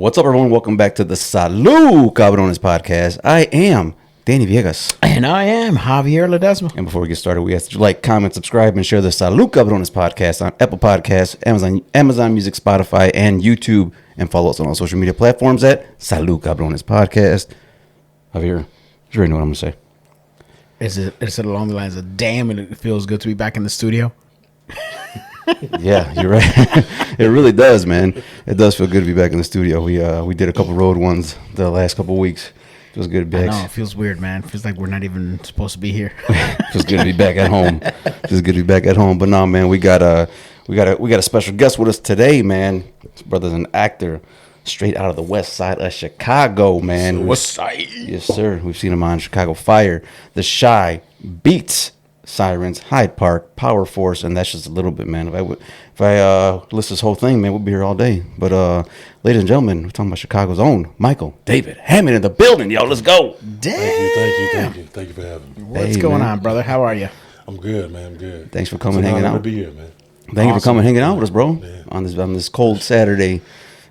What's up, everyone? Welcome back to the Salud Cabrones podcast. I am Danny Viegas. And I am Javier Ledesma. And before we get started, we ask that you like, comment, subscribe, and share the Salud Cabrones podcast on Apple Podcasts, Amazon Music, Spotify, and YouTube. And follow us on all social media platforms at Salud Cabrones podcast. Javier, you already know what I'm going to say. Is it along the lines of, damn, and it feels good to be back in the studio? Yeah, you're right. It really does, man. It does feel good to be back in the studio. We did a couple road ones the last couple weeks. It was good to be back. I know, it feels weird, man. It feels like we're not even supposed to be here. Feels good to be back at home. Feels good to be back at home. But no, man, we got a special guest with us today, man. This brother's an actor straight out of the west side of Chicago, man. West side. Yes, sir. We've seen him on Chicago Fire, The Chi, Beats, Sirens, Hyde Park, Power Force, and that's just a little bit, man. If I list this whole thing, man, we'll be here all day. But ladies and gentlemen, we're talking about Chicago's own Michael David Hammond in the building, yo. Let's go. Thank you for having me. What's going on, brother? How are you? I'm good, man. I'm good. Thanks for coming, hanging out. To be here, man. Thank you for coming, hanging out with us, bro. Yeah. On this cold Saturday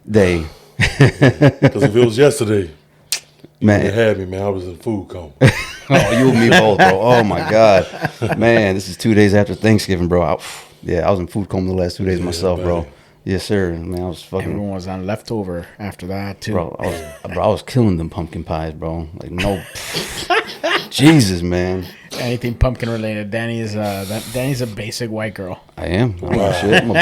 day. Because if it was yesterday, man, you had me, man. I was in food coma. Oh, you and me both, bro. Oh my God, man. This is 2 days after Thanksgiving, bro. I was in food coma the last 2 days myself, bro. Yes, sir. Man, I was fucking. Everyone was on leftover after that too, bro. I was killing them pumpkin pies, bro. Like no, Jesus, man. Anything pumpkin related, Danny's a basic white girl. I am. I don't know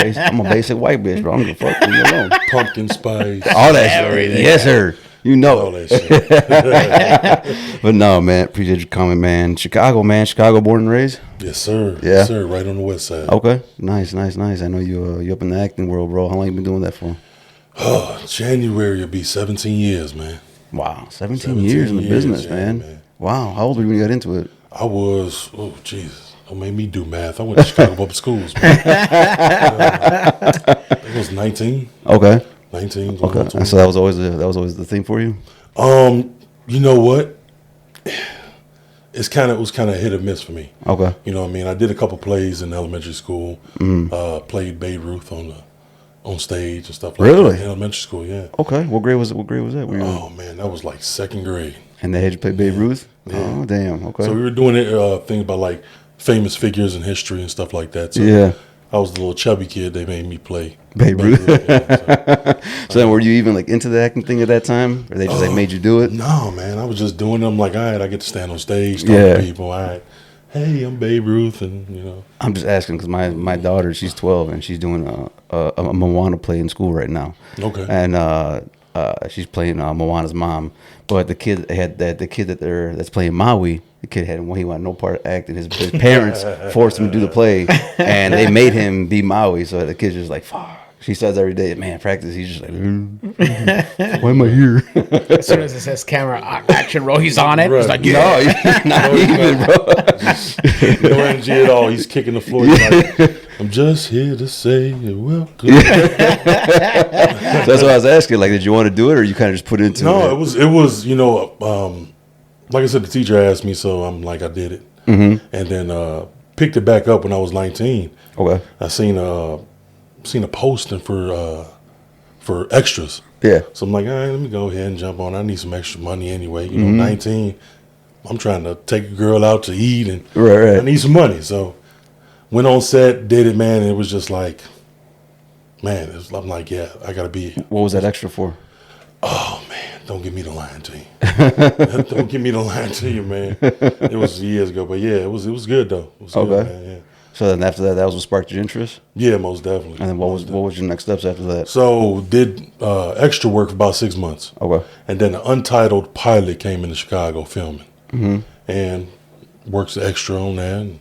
shit. I'm a basic white bitch, bro. I'm gonna fuck you alone. Pumpkin spice, all that shit. Yes, sir. You know all that shit. But no, man. Appreciate you coming, man. Chicago, man. Chicago born and raised. Yes, sir. Yeah. Yes, sir. Right on the west side. Okay. Nice. I know you up in the acting world, bro. How long you been doing that for? Oh, January will be 17 years, man. Wow, 17 years in the business, man. Wow. How old were you when you got into it? I was, Jesus. Don't make me do math. I went to Chicago Public Schools, man. I was 19. Okay. 19. Okay. So that was always the thing for you? You know what? It was kind of hit or miss for me. Okay. You know what I mean? I did a couple plays in elementary school. Played Babe Ruth on stage and stuff like that. Really? In elementary school, yeah. Okay. What grade was that? Oh man, that was like second grade. And they had you play Babe Ruth? Yeah. Oh, damn. Okay. So we were doing a thing about like famous figures in history and stuff like that. So yeah. I was the little chubby kid they made me play Babe Ruth. So then were you even like into the acting thing at that time? Or they just like made you do it? No, man. I was just doing it. I'm like, all right, I get to stand on stage, talk to people. All right. Hey, I'm Babe Ruth, and you know. I'm just asking because my daughter, she's 12, and she's doing a Moana play in school right now. Okay. And she's playing Moana's mom, but the kid that's playing Maui. The kid he wanted no part of acting. His parents forced him to do the play, and they made him be Maui. So the kid's just like, fuck. She says every day, man, practice. He's just like, why am I here? As soon as it says camera action roll, he's on it. Right. He's like, No, he's not even, bro. No energy at all. He's kicking the floor. He's like, I'm just here to say welcome. So that's what I was asking. Like, did you want to do it, or you kind of just put it into it? No, it was. You know, like I said, the teacher asked me, so I'm like, I did it, and then picked it back up when I was 19. Okay. I seen a posting for extras. Yeah. So I'm like, all right, let me go ahead and jump on. I need some extra money anyway. You know, 19. I'm trying to take a girl out to eat, and right. I need some money. So went on set, did it, man. And it was just like, man, I'm like, yeah, I gotta be. What was that extra for? Oh man, don't give me the line to you. Don't give me the line to you, man. It was years ago, but yeah, it was good though. It was Okay. good, man, yeah. So then after that was what sparked your interest? Yeah, most definitely. And then what was your next steps after that? So did extra work for about 6 months. Okay. And then the Untitled pilot came into Chicago filming. And works extra on that. And,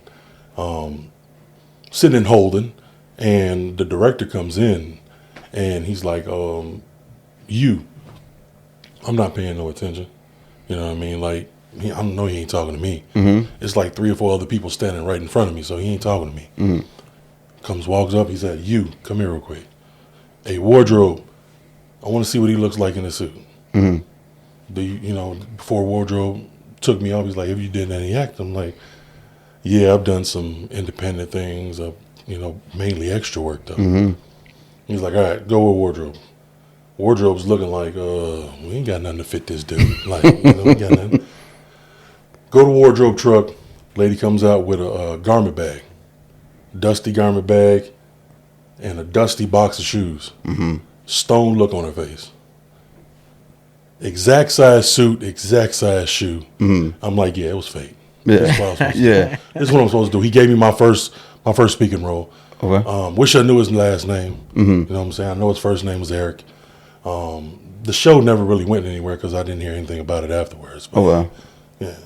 sitting and holding. And the director comes in and he's like, I'm not paying no attention. You know what I mean? Like, I know he ain't talking to me. It's like 3 or 4 other people standing right in front of me, so he ain't talking to me. Walks up, he said, come here real quick. Hey, wardrobe, I want to see what he looks like in a suit. Before wardrobe took me off, he's like, have you done any acting? I'm like, yeah, I've done some independent things, mainly extra work though. He's like, all right, go with wardrobe. Wardrobe's looking like, we ain't got nothing to fit this dude. Like, we got nothing. Go to wardrobe truck. Lady comes out with a garment bag, dusty garment bag, and a dusty box of shoes. Mm-hmm. Stone look on her face. Exact size suit, exact size shoe. Mm-hmm. I'm like, yeah, it was fake. Yeah, That's what I was supposed to do. yeah. This is what I'm supposed to do. He gave me my first speaking role. Okay. Wish I knew his last name. Mm-hmm. You know what I'm saying? I know his first name was Eric. The show never really went anywhere because I didn't hear anything about it afterwards. But, Okay. Yeah.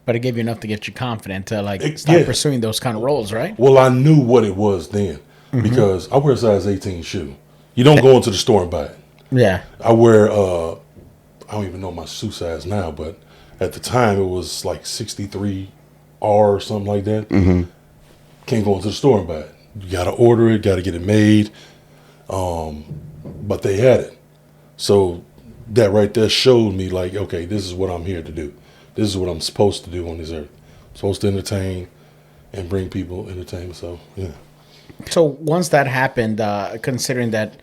But it gave you enough to get you confident to start pursuing those kind of roles, right? Well, I knew what it was then because I wear a size 18 shoe. You don't go into the store and buy it. Yeah. I wear, I don't even know my shoe size now, but at the time it was like 63R or something like that. Mm-hmm. Can't go into the store and buy it. You got to order it, got to get it made. But they had it. So that right there showed me like, okay, this is what I'm here to do. This is what I'm supposed to do on this earth. I'm supposed to entertain and bring people entertainment. So, yeah. So once that happened, considering that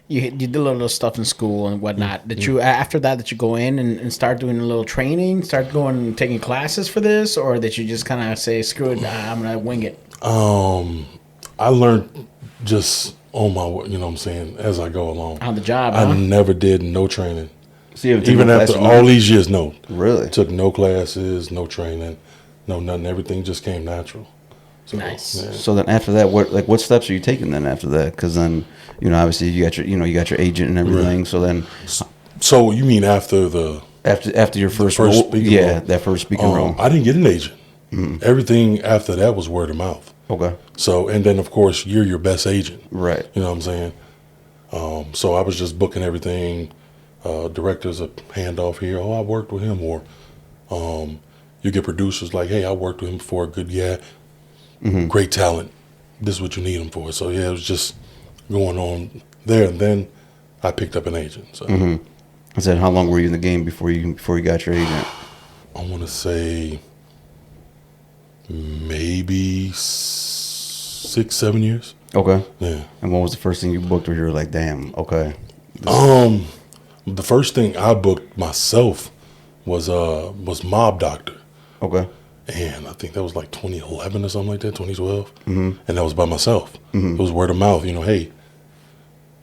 you did a little stuff in school and whatnot, did you after that did you go in and start doing a little training, start going and taking classes for this, or did you just kind of say screw it, I'm gonna wing it? I learned just on my, you know what I'm saying, as I go along. On the job, I never did no training. So you Even after all these years, no. Really? Took no classes, no training, no nothing. Everything just came natural. So, Nice. Yeah. So then after that, what steps are you taking then after that? Because then, obviously you got your agent and everything. Right. So then, so you mean after your first role? Yeah, that first speaking role. I didn't get an agent. Mm-hmm. Everything after that was word of mouth. Okay. So, and then of course you're your best agent. Right. You know what I'm saying? So I was just booking everything. Directors a handoff here. Oh, I worked with him, or you get producers like, hey, I worked with him before. Good guy, great talent. This is what you need him for. So yeah, it was just going on there, and then I picked up an agent. So I said, how long were you in the game before you got your agent? I want to say maybe 6-7 years. Okay. Yeah. And what was the first thing you booked where you were like, damn, okay? The first thing I booked myself was Mob Doctor. Okay. And I think that was like 2011 or something like that, 2012. Mm-hmm. And that was by myself. Mm-hmm. It was word of mouth, hey,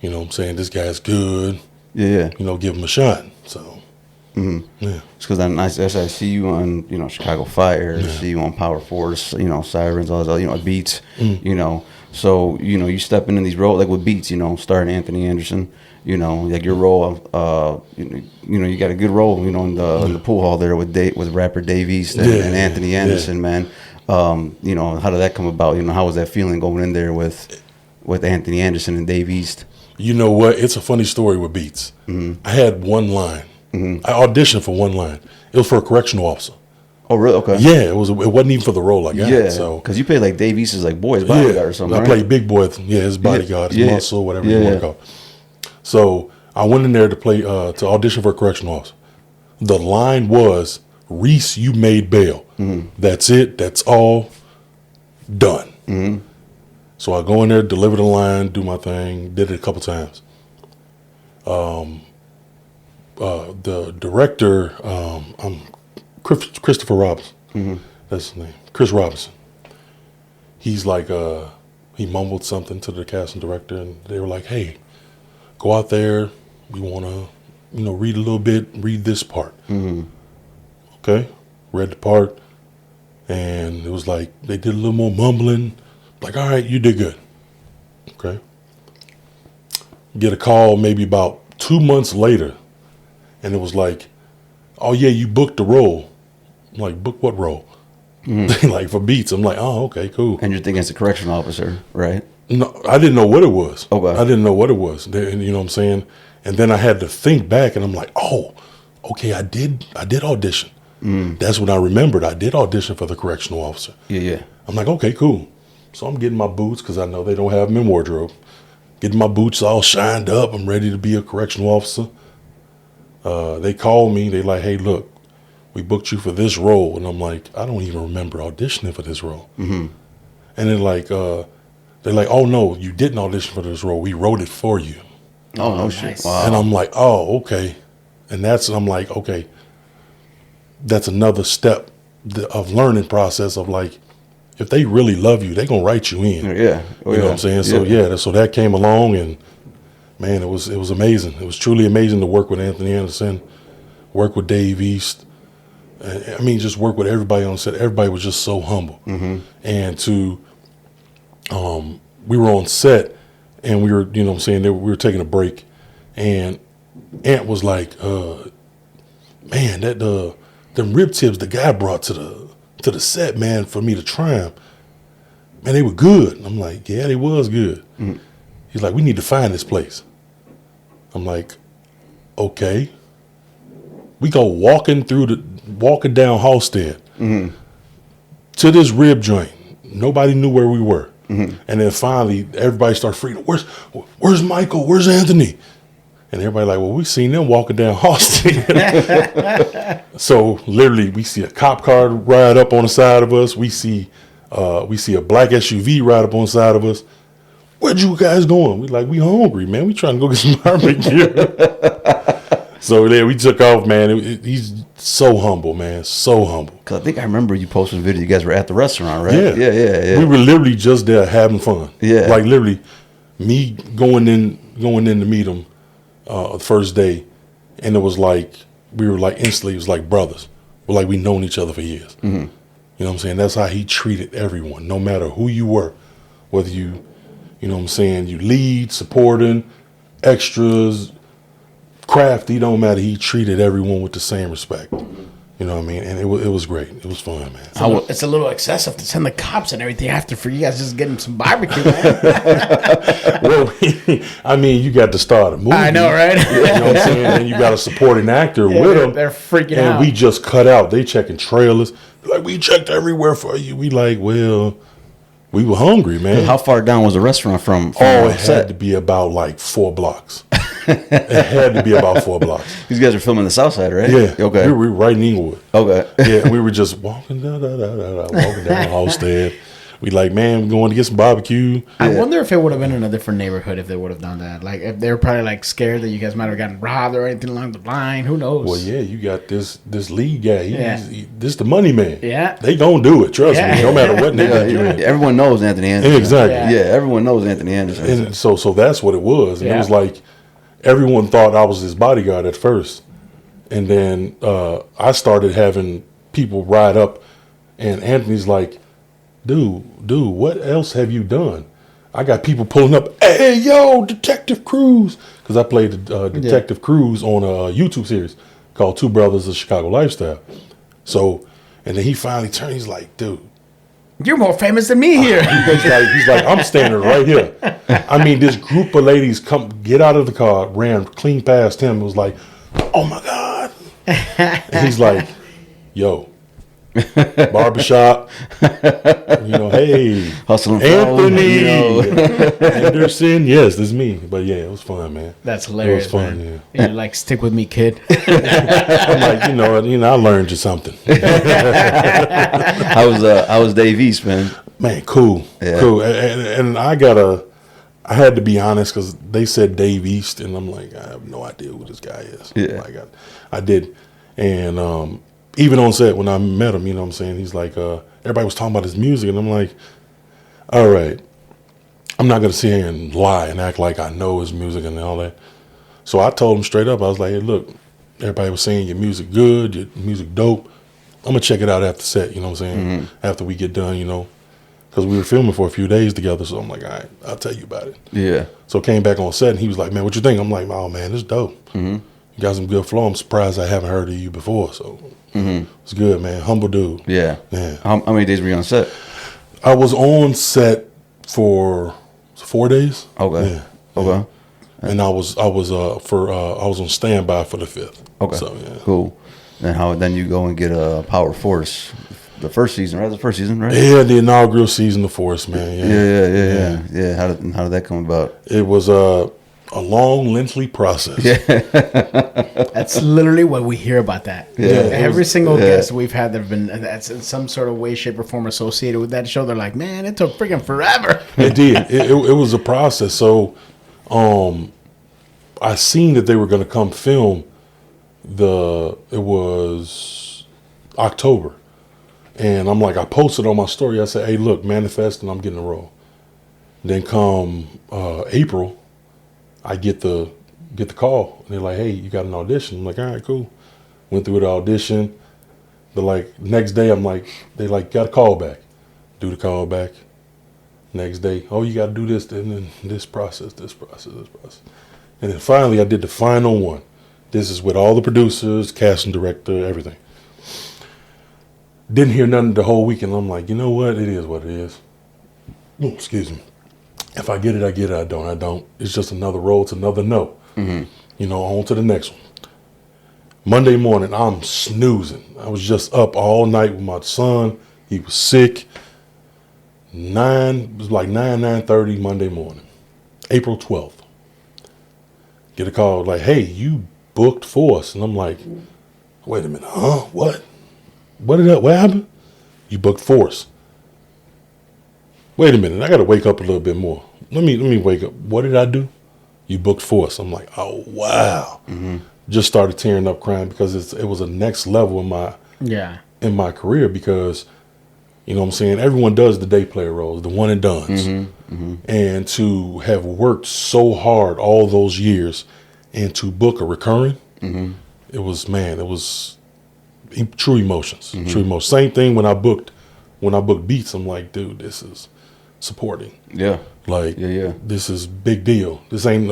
you know what I'm saying, this guy's good. Yeah. Give him a shot. So, yeah. It's because I see you on, Chicago Fire, see you on Power Force, Sirens, all that, Beats, So, you step into these roles, like with Beats, starring Anthony Anderson, like your role, you got a good role, in the pool hall there with rapper Dave East and Anthony Anderson, man. How did that come about? How was that feeling going in there with Anthony Anderson and Dave East? You know what? It's a funny story with Beats. Mm-hmm. I had one line. Mm-hmm. I auditioned for one line. It was for a correctional officer. Oh, really? Okay. Yeah, it wasn't even for the role I got. Yeah, so because you played like Dave East's like boy's bodyguard or something. I played Big Boy. Yeah, his bodyguard, his muscle, whatever you want to call it. So I went in there to play to audition for a correctional officer. The line was, "Reese, you made bail. Mm-hmm. That's it. That's all. Done." Mm-hmm. So I go in there, deliver the line, do my thing. Did it a couple times. The director, Christopher Robinson. Mm-hmm. That's his name. Chris Robinson. He's like, he mumbled something to the casting director, and they were like, "Hey, go out there. We want to, read a little bit. Read this part." Mm-hmm. Okay, read the part, and it was like they did a little more mumbling. Like, all right, you did good. Okay. Get a call maybe about 2 months later, and it was like, "Oh yeah, you booked the role." I'm like, "Book what role?" Mm-hmm. Like for Beats. I'm like, "Oh, okay, cool." And you're thinking it's a correctional officer, right? No, I didn't know what it was. Okay. I didn't know what it was. You know what I'm saying? And then I had to think back, and I'm like, "Oh, okay, I did audition." Mm. That's when I remembered I did audition for the correctional officer. Yeah. I'm like, "Okay, cool." So I'm getting my boots because I know they don't have them in wardrobe. Getting my boots all shined up. I'm ready to be a correctional officer. They call me. They like, "Hey, look, we booked you for this role." And I'm like, I don't even remember auditioning for this role. Mm-hmm. And they're like, "Oh no, you didn't audition for this role. We wrote it for you." Oh, no shit. nice. Wow. And I'm like, oh, okay. And I'm like, okay, that's another step of learning process of like, if they really love you, they going to write you in. Yeah. Oh, You know what I'm saying? So so that came along, and man, it was amazing. It was truly amazing to work with Anthony Anderson, work with Dave East. I mean, just work with everybody on set. Everybody was just so humble. And we were on set, and we were, you know what I'm saying, we were taking a break, and Ant was like, man, them rib tips the guy brought to the set, man, for me to try them, man, they were good. And I'm like, yeah, they was good. He's like, we need to find this place. I'm like, okay. We go walking down Halstead to this rib joint. Nobody knew where we were. And then finally, everybody started freaking, where's Michael? Where's Anthony? And everybody like, well, we seen them walking down Halstead. So literally, we see a cop car ride up on the side of us. We see a black SUV ride up on the side of us. Where'd you guys going? We hungry, man. We trying to go get some barbecue. So yeah, we took off, man. He's so humble, man. So humble. Cause I think I remember you posting a video. You guys were at the restaurant, right? Yeah. We were literally just there having fun. Yeah. Like literally, me going in to meet him the first day, and it was like we were like instantly, it was like brothers. We're like we known each other for years. You know what I'm saying? That's how he treated everyone, no matter who you were, whether you know what I'm saying, you lead, supporting, extras, crafty, don't matter. He treated everyone with the same respect. You know what I mean? And it was great. It was fun, man. It's a little excessive to send the cops and everything after for you guys just getting some barbecue, man. Well, I mean, you got to start a movie. I know, right? You know what I'm saying? And you got a supporting actor with them. They're freaking and out. we just cut out. They checking trailers. Like, we checked everywhere for you. We like, well, we were hungry, man. How far down was the restaurant from it set? had to be about like 4 blocks. It had to be about 4 blocks. These guys are filming the South Side, right? Yeah. Okay. We were right in Inglewood. Okay. Yeah, we were just walking down Halstead. We like, man, we're going to get some barbecue. I wonder if it would have been in a different neighborhood if they would have done that. Like, if they were probably like scared that you guys might have gotten robbed or anything along the line. Who knows? Well, yeah, you got this lead guy. Yeah. This the money man. Yeah. They gonna do it. Trust me. No matter what neighborhood you're in. Everyone knows Anthony Anderson. Exactly. Yeah, everyone knows Anthony Anderson. And so that's what it was. And it was like everyone thought I was his bodyguard at first. And then I started having people ride up, and Anthony's like, dude, what else have you done? I got people pulling up, hey, yo, Detective Cruz. Because I played Detective Cruz on a YouTube series called Two Brothers of Chicago Lifestyle. So, and then he finally turned, he's like, dude. You're more famous than me here. He's like, I'm standing right here. I mean, this group of ladies get out of the car, ran clean past him, was like, oh my God. And he's like, yo, barbershop, hey, Hustling Anthony Anderson. Yes, this is me. But yeah, it was fun, man. That's hilarious. It was fun, man. Yeah. You're like, stick with me, kid. I'm like, I learned you something. How was Dave East, man? Man, cool. And I had to be honest because they said Dave East, and I'm like, I have no idea who this guy is. Yeah. Like I did, and even on set when I met him, you know what I'm saying, he's like, everybody was talking about his music, and I'm like, all right, I'm not gonna sit here and lie and act like I know his music and all that. So I told him straight up, I was like, hey, look, everybody was saying your music good, your music dope. I'm gonna check it out after set, you know what I'm saying? After we get done, because we were filming for a few days together. So I'm like, all right, I'll tell you about it. Yeah. So I came back on set, and he was like, man, what you think? I'm like, oh, man, this dope. You got some good flow. I'm surprised I haven't heard of you before. So it's good, man. Humble dude. Yeah. Yeah. How many days were you on set? I was on set for 4 days. Okay. Yeah. Okay. And I was on standby for the 5th. Okay. So yeah. Cool. Then you go and get a Power Force, the first season, right? The first season, right? Yeah, the inaugural season of Force, man. Yeah. How did that come about? It was a long, lengthy process. Yeah. That's literally what we hear about that. Yeah. Every single guest we've had, that's in some sort of way, shape, or form associated with that show. They're like, man, it took freaking forever. It did. It was a process. So, I seen that they were going to come film it was October. And I'm like, I posted on my story. I said, hey, look, manifest and I'm getting a role. Then come April, I get the call. And they're like, hey, you got an audition. I'm like, all right, cool. Went through the audition. The next day, I'm like, they got a call back. Do the call back. Next day, oh, you got to do this, and then this process. And then finally, I did the final one. This is with all the producers, casting director, everything. Didn't hear nothing the whole weekend. I'm like, you know what? It is what it is. Oh, excuse me. If I get it, I get it. I don't. It's just another role. It's another no. Mm-hmm. On to the next one. Monday morning, I'm snoozing. I was just up all night with my son. He was sick. It was like 9:30 Monday morning, April 12th. Get a call like, hey, you booked for us. And I'm like, wait a minute, huh? What? What happened? You booked for us. Wait a minute, I got to wake up a little bit more. Let me wake up. What did I do? You booked for us. I'm like, oh, wow. Mm-hmm. Just started tearing up crying because it was a next level in my career because, you know what I'm saying, everyone does the day player roles, the one and dones. Mm-hmm, mm-hmm. And to have worked so hard all those years and to book a recurring, mm-hmm. it was true emotions. Mm-hmm. True emotions. Same thing when I booked Beats, I'm like, dude, this is supporting. Yeah. This is big deal. This ain't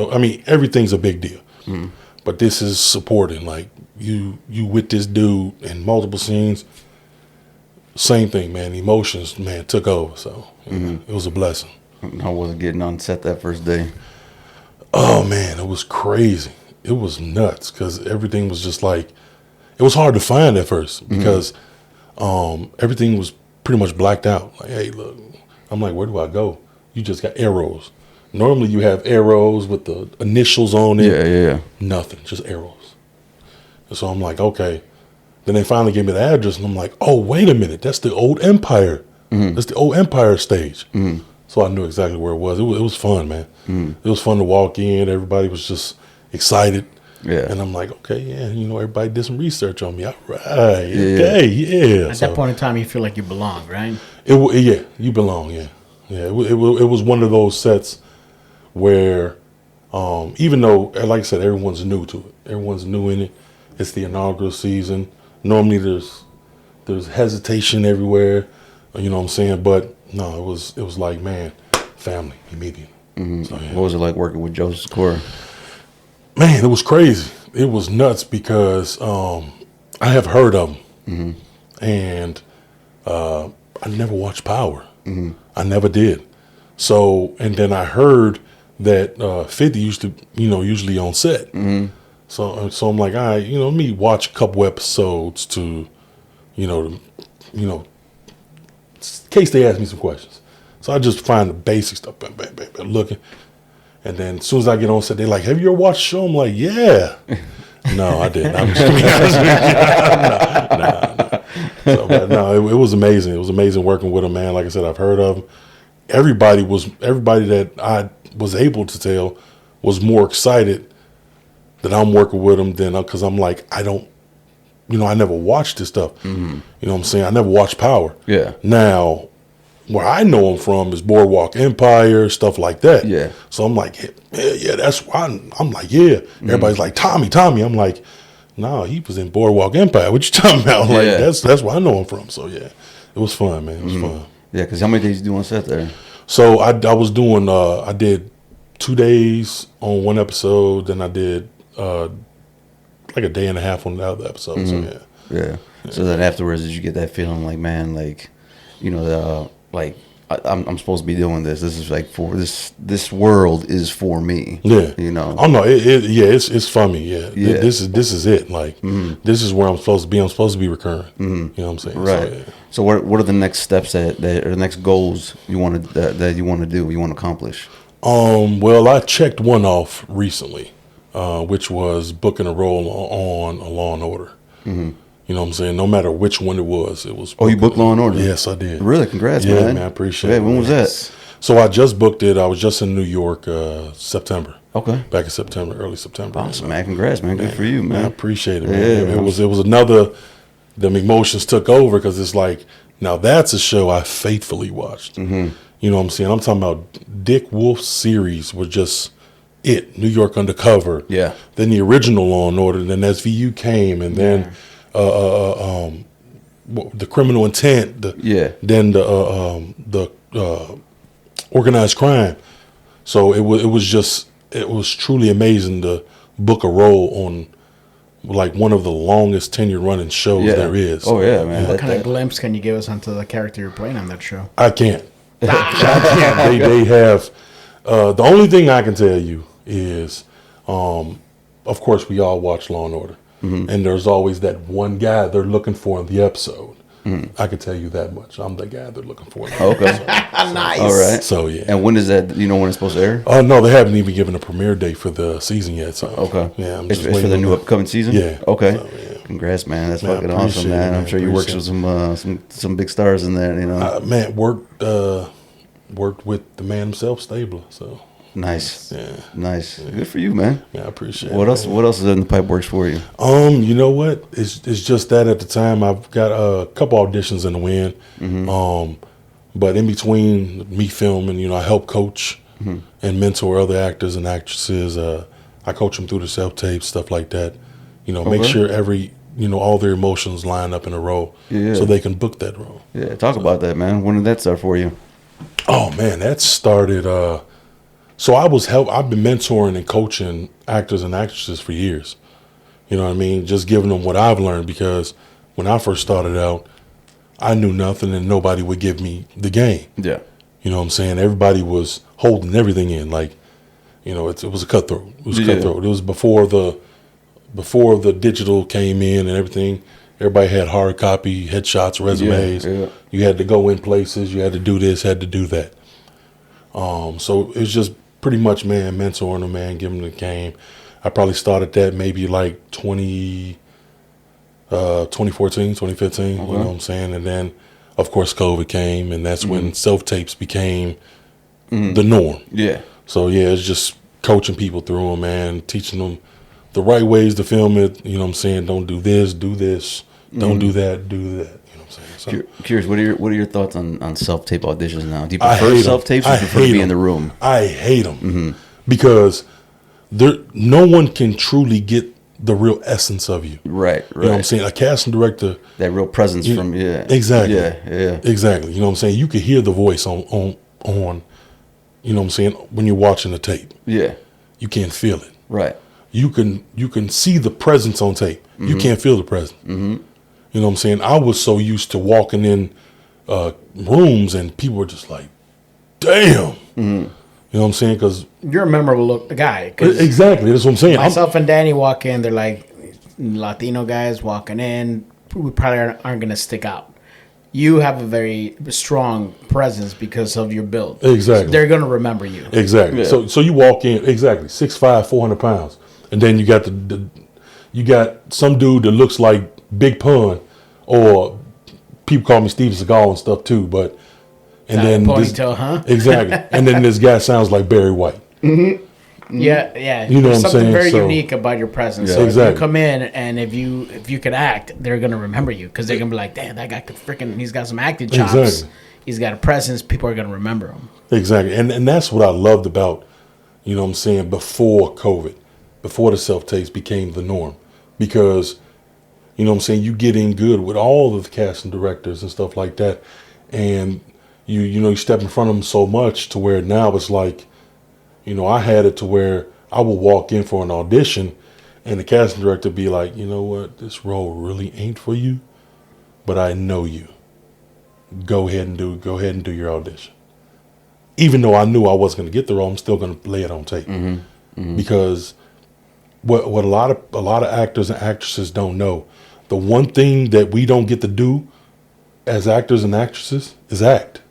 everything's a big deal. Mm-hmm. But this is supporting. Like you with this dude in multiple scenes. Same thing, man. Emotions, man, took over. So it was a blessing. I wasn't getting on set that first day. Oh man, it was crazy. It was nuts because everything was just like, it was hard to find at first because everything was pretty much blacked out. Like, hey, look, I'm like, where do I go? You just got arrows. Normally you have arrows with the initials on it. Yeah. Nothing, just arrows. And so I'm like, okay. Then they finally gave me the address, and I'm like, oh, wait a minute. That's the old Empire. Mm-hmm. That's the old Empire stage. Mm-hmm. So I knew exactly where it was. It was fun, man. Mm-hmm. It was fun to walk in. Everybody was just excited. Yeah. And I'm like, okay, yeah, everybody did some research on me. All right. Okay, yeah. At that point in time, you feel like you belong, right? Yeah, you belong, yeah. Yeah, it was one of those sets where even though, like I said, everyone's new to it. Everyone's new in it. It's the inaugural season. Normally there's hesitation everywhere, you know what I'm saying? But no, it was like, man, family immediately. Mm-hmm. So, yeah. What was it like working with Joseph Secor? Man, it was crazy. It was nuts because I have heard of him, mm-hmm. and I never watched Power. Mm-hmm. I never did. So, and then I heard that 50 used to, usually on set. Mm-hmm. So I'm like, all right, let me watch a couple episodes to, in case they ask me some questions. So I just find the basic stuff, looking. And then as soon as I get on set, they're like, have you ever watched the show? I'm like, yeah. No, I didn't. I'm just going to be honest with you. No. So, no, it was amazing. It was amazing working with him, man. Like I said, I've heard of him. Everybody that I was able to tell was more excited that I'm working with him than, because I'm like, I don't, I never watched this stuff. Mm-hmm. You know what I'm saying? I never watched Power. Yeah. Now, where I know him from is Boardwalk Empire, stuff like that. Yeah. So I'm like, yeah, that's why I'm like, yeah. Mm-hmm. Everybody's like, Tommy. I'm like, nah, he was in Boardwalk Empire. What you talking about? Like, that's where I know him from. So yeah, it was fun, man. It was fun. Yeah, because how many days you do on set there? So I was doing, I did 2 days on one episode, then I did like a day and a half on the other episode. Mm-hmm. So yeah. So then afterwards, did you get that feeling like, man, like, like I'm supposed to be doing this. This is like for this world is for me. Yeah. Oh no, it's for me. Yeah. This is it. Like this is where I'm supposed to be. I'm supposed to be recurring. Mm-hmm. You know what I'm saying? Right. So what are the next steps that or the next goals you want to that you want to do? You want to accomplish? Well, I checked one off recently, which was booking a role on a Law and Order. Mm-hmm. You know what I'm saying? No matter which one it was. Oh, you booked Law and Order? Yes, I did. Really? Congrats, man. Yeah, man, I appreciate it. When was that? So I just booked it. I was just in New York, September. Okay. back in September, early September. Awesome, man. Congrats, man. Good for you, Man, I man. appreciate it, man. Yeah, It was another. Them emotions took over because it's like now that's a show I faithfully watched. Mm-hmm. You know what I'm saying? I'm talking about Dick Wolf's series was just it. New York Undercover. Yeah. Then the original Law and Order. Then SVU came, and then the Criminal Intent. Then the Organized Crime. So it was truly amazing to book a role on like one of the longest tenure running shows there is. Oh yeah, man. What kind of glimpse can you give us onto the character you're playing on that show? I can't. They have the only thing I can tell you is of course we all watch Law and Order. Mm-hmm. And there's always that one guy they're looking for in the episode. Mm-hmm. I can tell you that much. I'm the guy they're looking for. Okay. Nice. All right. So yeah. And when is that? You know when it's supposed to air? Oh no, they haven't even given a premiere date for the season yet. So okay. Yeah, I'm it's just waiting for the on new that. upcoming season. Yeah. Okay. So, yeah. Congrats, man. That's Man, fucking I awesome, appreciate man. it, I'm sure you works with some big stars in there. You know. Man, worked with the man himself, Stabler. So nice. Yeah. Nice. Yeah. Good for you, man. Yeah, I appreciate what it. What else is in the pipe works for you? You know what? It's just that at the time I've got a couple auditions in the wind. Mm-hmm. But in between me filming, I help coach and mentor other actors and actresses. I coach them through the self-tape, stuff like that. Make sure all their emotions line up in a row so they can book that role. Yeah, talk about that, man. When did that start for you? Oh man, that started. So I've been mentoring and coaching actors and actresses for years. You know what I mean? Just giving them what I've learned because when I first started out, I knew nothing and nobody would give me the game. Yeah. You know what I'm saying? Everybody was holding everything in. Like, it was a cutthroat. It was cutthroat. It was before the digital came in and everything. Everybody had hard copy, headshots, resumes. Yeah. You had to go in places. You had to do this, had to do that. So it was just pretty much, man, mentoring them, man, giving them the game. I probably started that maybe like 2014, 2015, you know what I'm saying? And then, of course, COVID came, and that's when self-tapes became the norm. Yeah. So, yeah, it's just coaching people through them, man, teaching them the right ways to film it. You know what I'm saying? Don't do this, do this. Don't do that, do that. You know what I'm saying? So, curious, what are your thoughts on self-tape auditions now? Do you prefer self-tapes or prefer to be in the room? I hate them because no one can truly get the real essence of you. Right. You know what I'm saying? A casting director. That real presence Exactly. Yeah. Exactly. You know what I'm saying? You can hear the voice on you know what I'm saying, when you're watching the tape. Yeah. You can't feel it. Right. You can see the presence on tape. You can't feel the presence. Mm-hmm. You know what I'm saying? I was so used to walking in rooms and people were just like, damn. Mm-hmm. You know what I'm saying? Because you're a memorable guy. Exactly. That's what I'm saying. Myself and Danny walk in. They're like Latino guys walking in. We probably aren't going to stick out. You have a very strong presence because of your build. Exactly. So they're going to remember you. Exactly. Yeah. So you walk in, 6'5", 400 pounds. And then you got you got some dude that looks like Big Pun, or people call me Steven Seagal and stuff too, but then ponytail, huh? Exactly. And then this guy sounds like Barry White. Mm-hmm. Yeah. You know what I'm saying? Something very unique about your presence. Yeah. So exactly. If you come in and if you can act, they're gonna remember you because they're gonna be like, damn, that guy could he's got some acting chops. Exactly. He's got a presence. People are gonna remember him. Exactly. And that's what I loved about, you know what I'm saying, before COVID, before the self-tapes became the norm. Because, you know what I'm saying, you get in good with all of the casting directors and stuff like that. And you step in front of them so much to where now it's like, I had it to where I would walk in for an audition and the casting director be like, you know what, this role really ain't for you, but I know you. Go ahead and do your audition. Even though I knew I wasn't going to get the role, I'm still going to lay it on tape. Mm-hmm. Mm-hmm. Because what a lot of actors and actresses don't know, the one thing that we don't get to do as actors and actresses is act.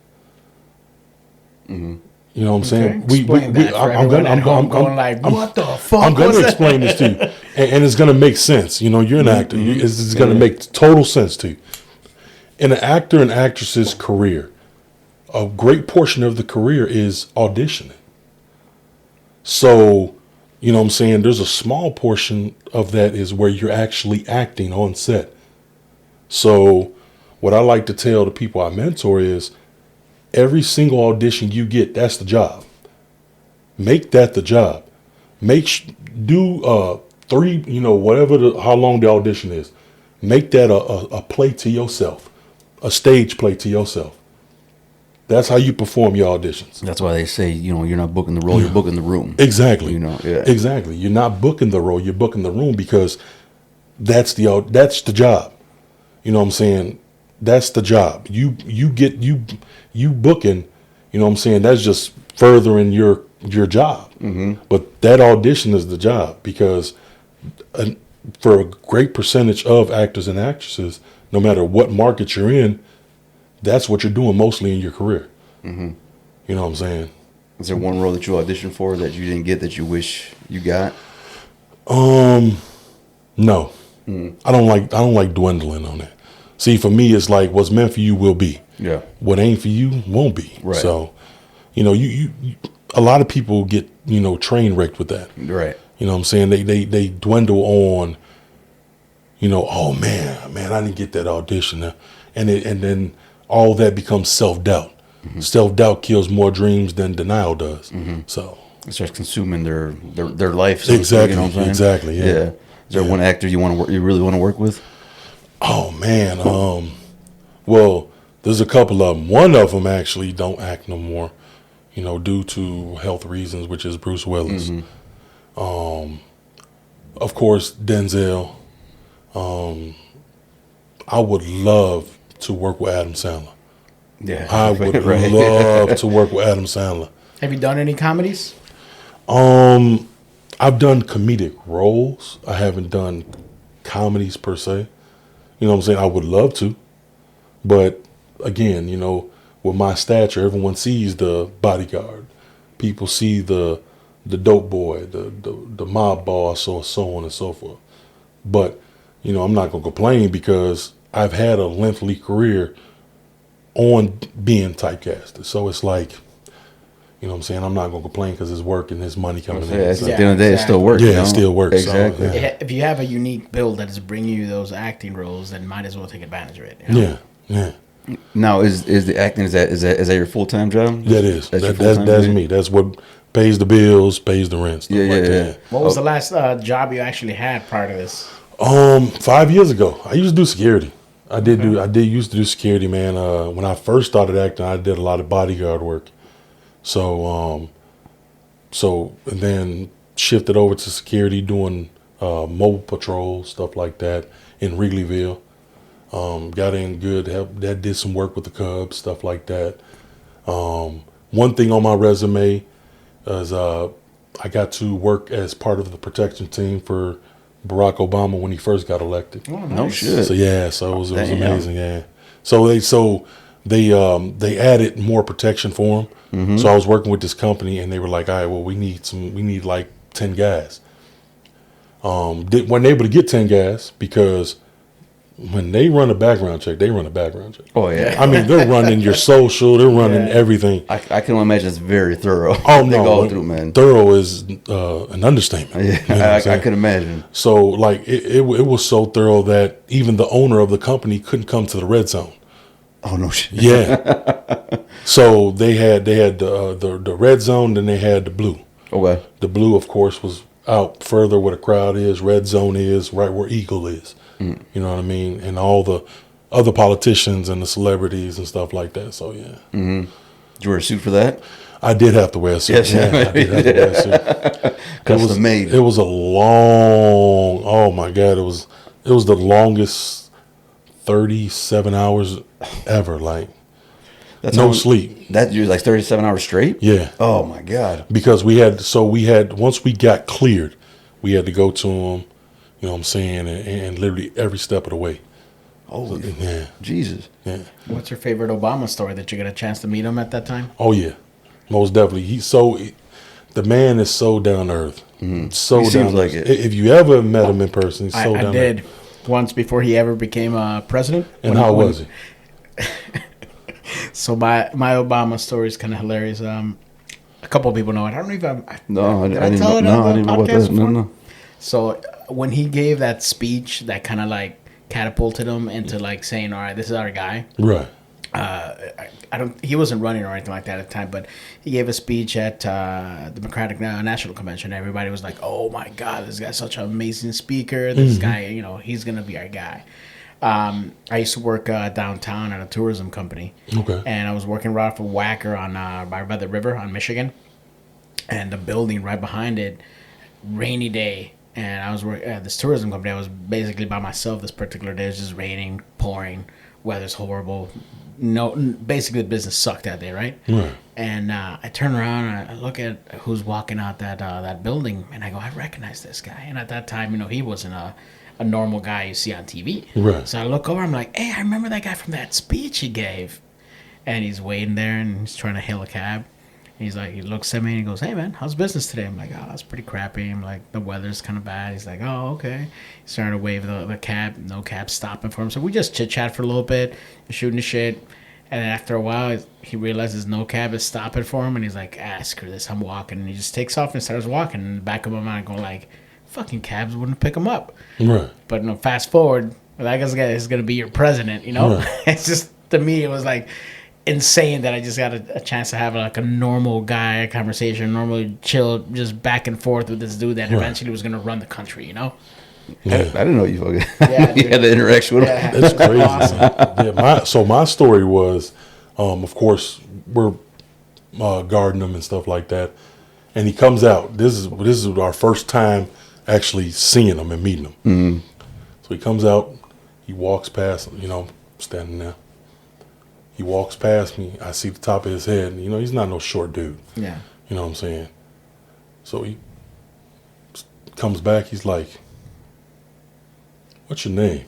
Mm-hmm. You know what I'm saying? I'm going what the fuck? I'm going to explain this to you, and it's going to make sense. You're an actor. It's going to make total sense to you. In an actor and actress's career, a great portion of the career is auditioning. So You know what I'm saying? There's a small portion of that is where you're actually acting on set. So what I like to tell the people I mentor is every single audition you get, that's the job. Make that the job. Do 3, how long the audition is. Make that a play to yourself, a stage play to yourself. That's how you perform your auditions. That's why they say, you're not booking the role, you're booking the room. Exactly. Yeah. Exactly. You're not booking the role, you're booking the room, because that's the job. You know what I'm saying? That's the job. You booking, you know what I'm saying? That's just furthering your job. Mm-hmm. But that audition is the job, because for a great percentage of actors and actresses, no matter what market you're in, that's what you're doing mostly in your career. Mm-hmm. You know what I'm saying? Is there one role that you auditioned for that you didn't get that you wish you got? No. Mm. I don't like dwindling on that. See, for me, it's like what's meant for you will be. Yeah. What ain't for you won't be. Right. So, you a lot of people get, train wrecked with that. Right. You know what I'm saying? They dwindle on, oh man, I didn't get that audition. And then all that becomes self-doubt. Mm-hmm. Self-doubt kills more dreams than denial does. Mm-hmm. So it starts consuming their life. So exactly. You know what I'm saying? Exactly. Yeah. Is there one actor you really want to work with? Oh man. Well, there's a couple of them. One of them actually don't act no more, due to health reasons, which is Bruce Willis. Mm-hmm. Of course, Denzel. I would love to work with Adam Sandler. Yeah, I would love to work with Adam Sandler. Have you done any comedies? I've done comedic roles. I haven't done comedies per se. You know what I'm saying? I would love to. But again, with my stature, everyone sees the bodyguard. People see the dope boy, the mob boss, or so on and so forth. But, I'm not going to complain, because I've had a lengthy career on being typecasted. So it's like, you know what I'm saying? I'm not going to complain, because it's work and there's money coming in. At the end of the day, it still works. Yeah, it still works. Exactly. So, yeah. If you have a unique build that is bringing you those acting roles, then might as well take advantage of it. Yeah. Now, is the acting, is that your full-time job? That is. That's me. That's what pays the bills, pays the rent. Stuff like that. What was the last job you actually had prior to this? 5 years ago, I used to do security. I used to do security, man. When I first started acting, I did a lot of bodyguard work. So and then shifted over to security, doing mobile patrol, stuff like that in Wrigleyville. Got in good, that did some work with the Cubs, stuff like that. One thing on my resume is I got to work as part of the protection team for Barak Obama when he first got elected. Oh, nice. No shit. So it was amazing. Yeah. So they added more protection for him. Mm-hmm. So I was working with this company, and they were like, all right, well, we need like 10 guys. Weren't able to get 10 guys because when they run a background check, they run a background check. Oh yeah. I mean, they're running your social, they're running everything. I can only imagine it's very thorough. Oh they no, go through, man. Thorough is an understatement. Yeah, you know I could imagine. So like it was so thorough that even the owner of the company couldn't come to the red zone. Oh no shit. Yeah. So they had the red zone, then they had the blue. Okay. The blue, of course, was out further where the crowd is. Red zone is right where Eagle is. Mm. You know what I mean? And all the other politicians and the celebrities and stuff like that. So yeah. Mm-hmm. Did you wear a suit for that? I did have to wear a suit. Yes, yeah, I did have to wear a suit. Custom made. It was a long. Oh my God! It was the longest 37 hours ever. Like That's no sleep. That you like 37 hours straight? Yeah. Oh my God. Because we had once we got cleared, we had to go to them. You know what I'm saying? And literally every step of the way. Oh yeah. Jesus. Yeah. What's your favorite Obama story that you got a chance to meet him at that time? Oh yeah, most definitely. The man is so down to earth. Mm-hmm. So he down seems like it. If you ever met him in person, he's so down to earth. I did once before he ever became president. And how was he? So my Obama story is kind of hilarious. a couple of people know it. I don't know if No, I did didn't tell know. it No, on I the didn't know about podcast that. No, before? no. So when he gave that speech, that kind of like catapulted him into like saying, "All right, this is our guy." Right. I don't. He wasn't running or anything like that at the time, but he gave a speech at the Democratic National Convention. Everybody was like, "Oh my God, this guy's such an amazing speaker. This guy, he's gonna be our guy." I used to work downtown at a tourism company, Okay. and I was working right off of Wacker on by the river on Michigan, and the building right behind it, rainy day. And I was working at this tourism company. I was basically by myself this particular day. It was just raining, pouring, weather's horrible. No, basically the business sucked that day, right? Right. And I turn around and I look at who's walking out that building, and I go, I recognize this guy. And at that time, he wasn't a normal guy you see on TV. Right. So I look over, I'm like, hey, I remember that guy from that speech he gave. And he's waiting there and he's trying to hail a cab. He's like, he looks at me and he goes, hey, man, how's business today? I'm like, oh, it's pretty crappy. I'm like, the weather's kind of bad. He's like, oh, okay. He's starting to wave the cab. No cab stopping for him. So we just chit-chat for a little bit, shooting the shit. And then after a while, he realizes no cab is stopping for him. And he's like, screw this, I'm walking. And he just takes off and starts walking. In the back of my mind going like, fucking cabs wouldn't pick him up. Right. But fast forward, that guy is going to be your president, Right. It's just, to me, it was like insane that I just got a chance to have like a normal guy conversation, normally chill, just back and forth with this dude that eventually was going to run the country, Yeah. I didn't know you fucking Yeah, you had the interaction with him. Yeah. That's crazy. Awesome. Yeah, my story was, of course, we're guarding him and stuff like that, and he comes out. This is our first time actually seeing him and meeting him. Mm-hmm. So he comes out. He walks past. Standing there. He walks past me. I see the top of his head. And, he's not no short dude. Yeah. You know what I'm saying? So he comes back. He's like, what's your name?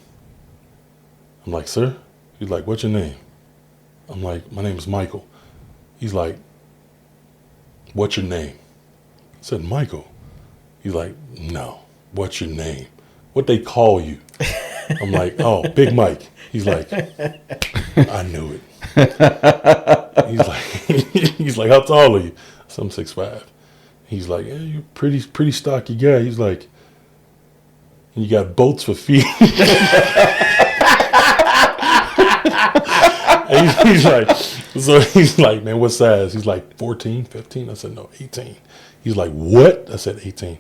I'm like, sir? He's like, what's your name? I'm like, my name is Michael. He's like, what's your name? I said, Michael. He's like, no, what's your name? What they call you? I'm like, oh, Big Mike. He's like, I knew it. He's like, how tall are you? So I'm 6'5". He's like, yeah, you're pretty stocky guy. He's like, you got boats for feet. And he's like, man, what size? He's like 14, 15. I said, no, 18. He's like, what? I said, 18.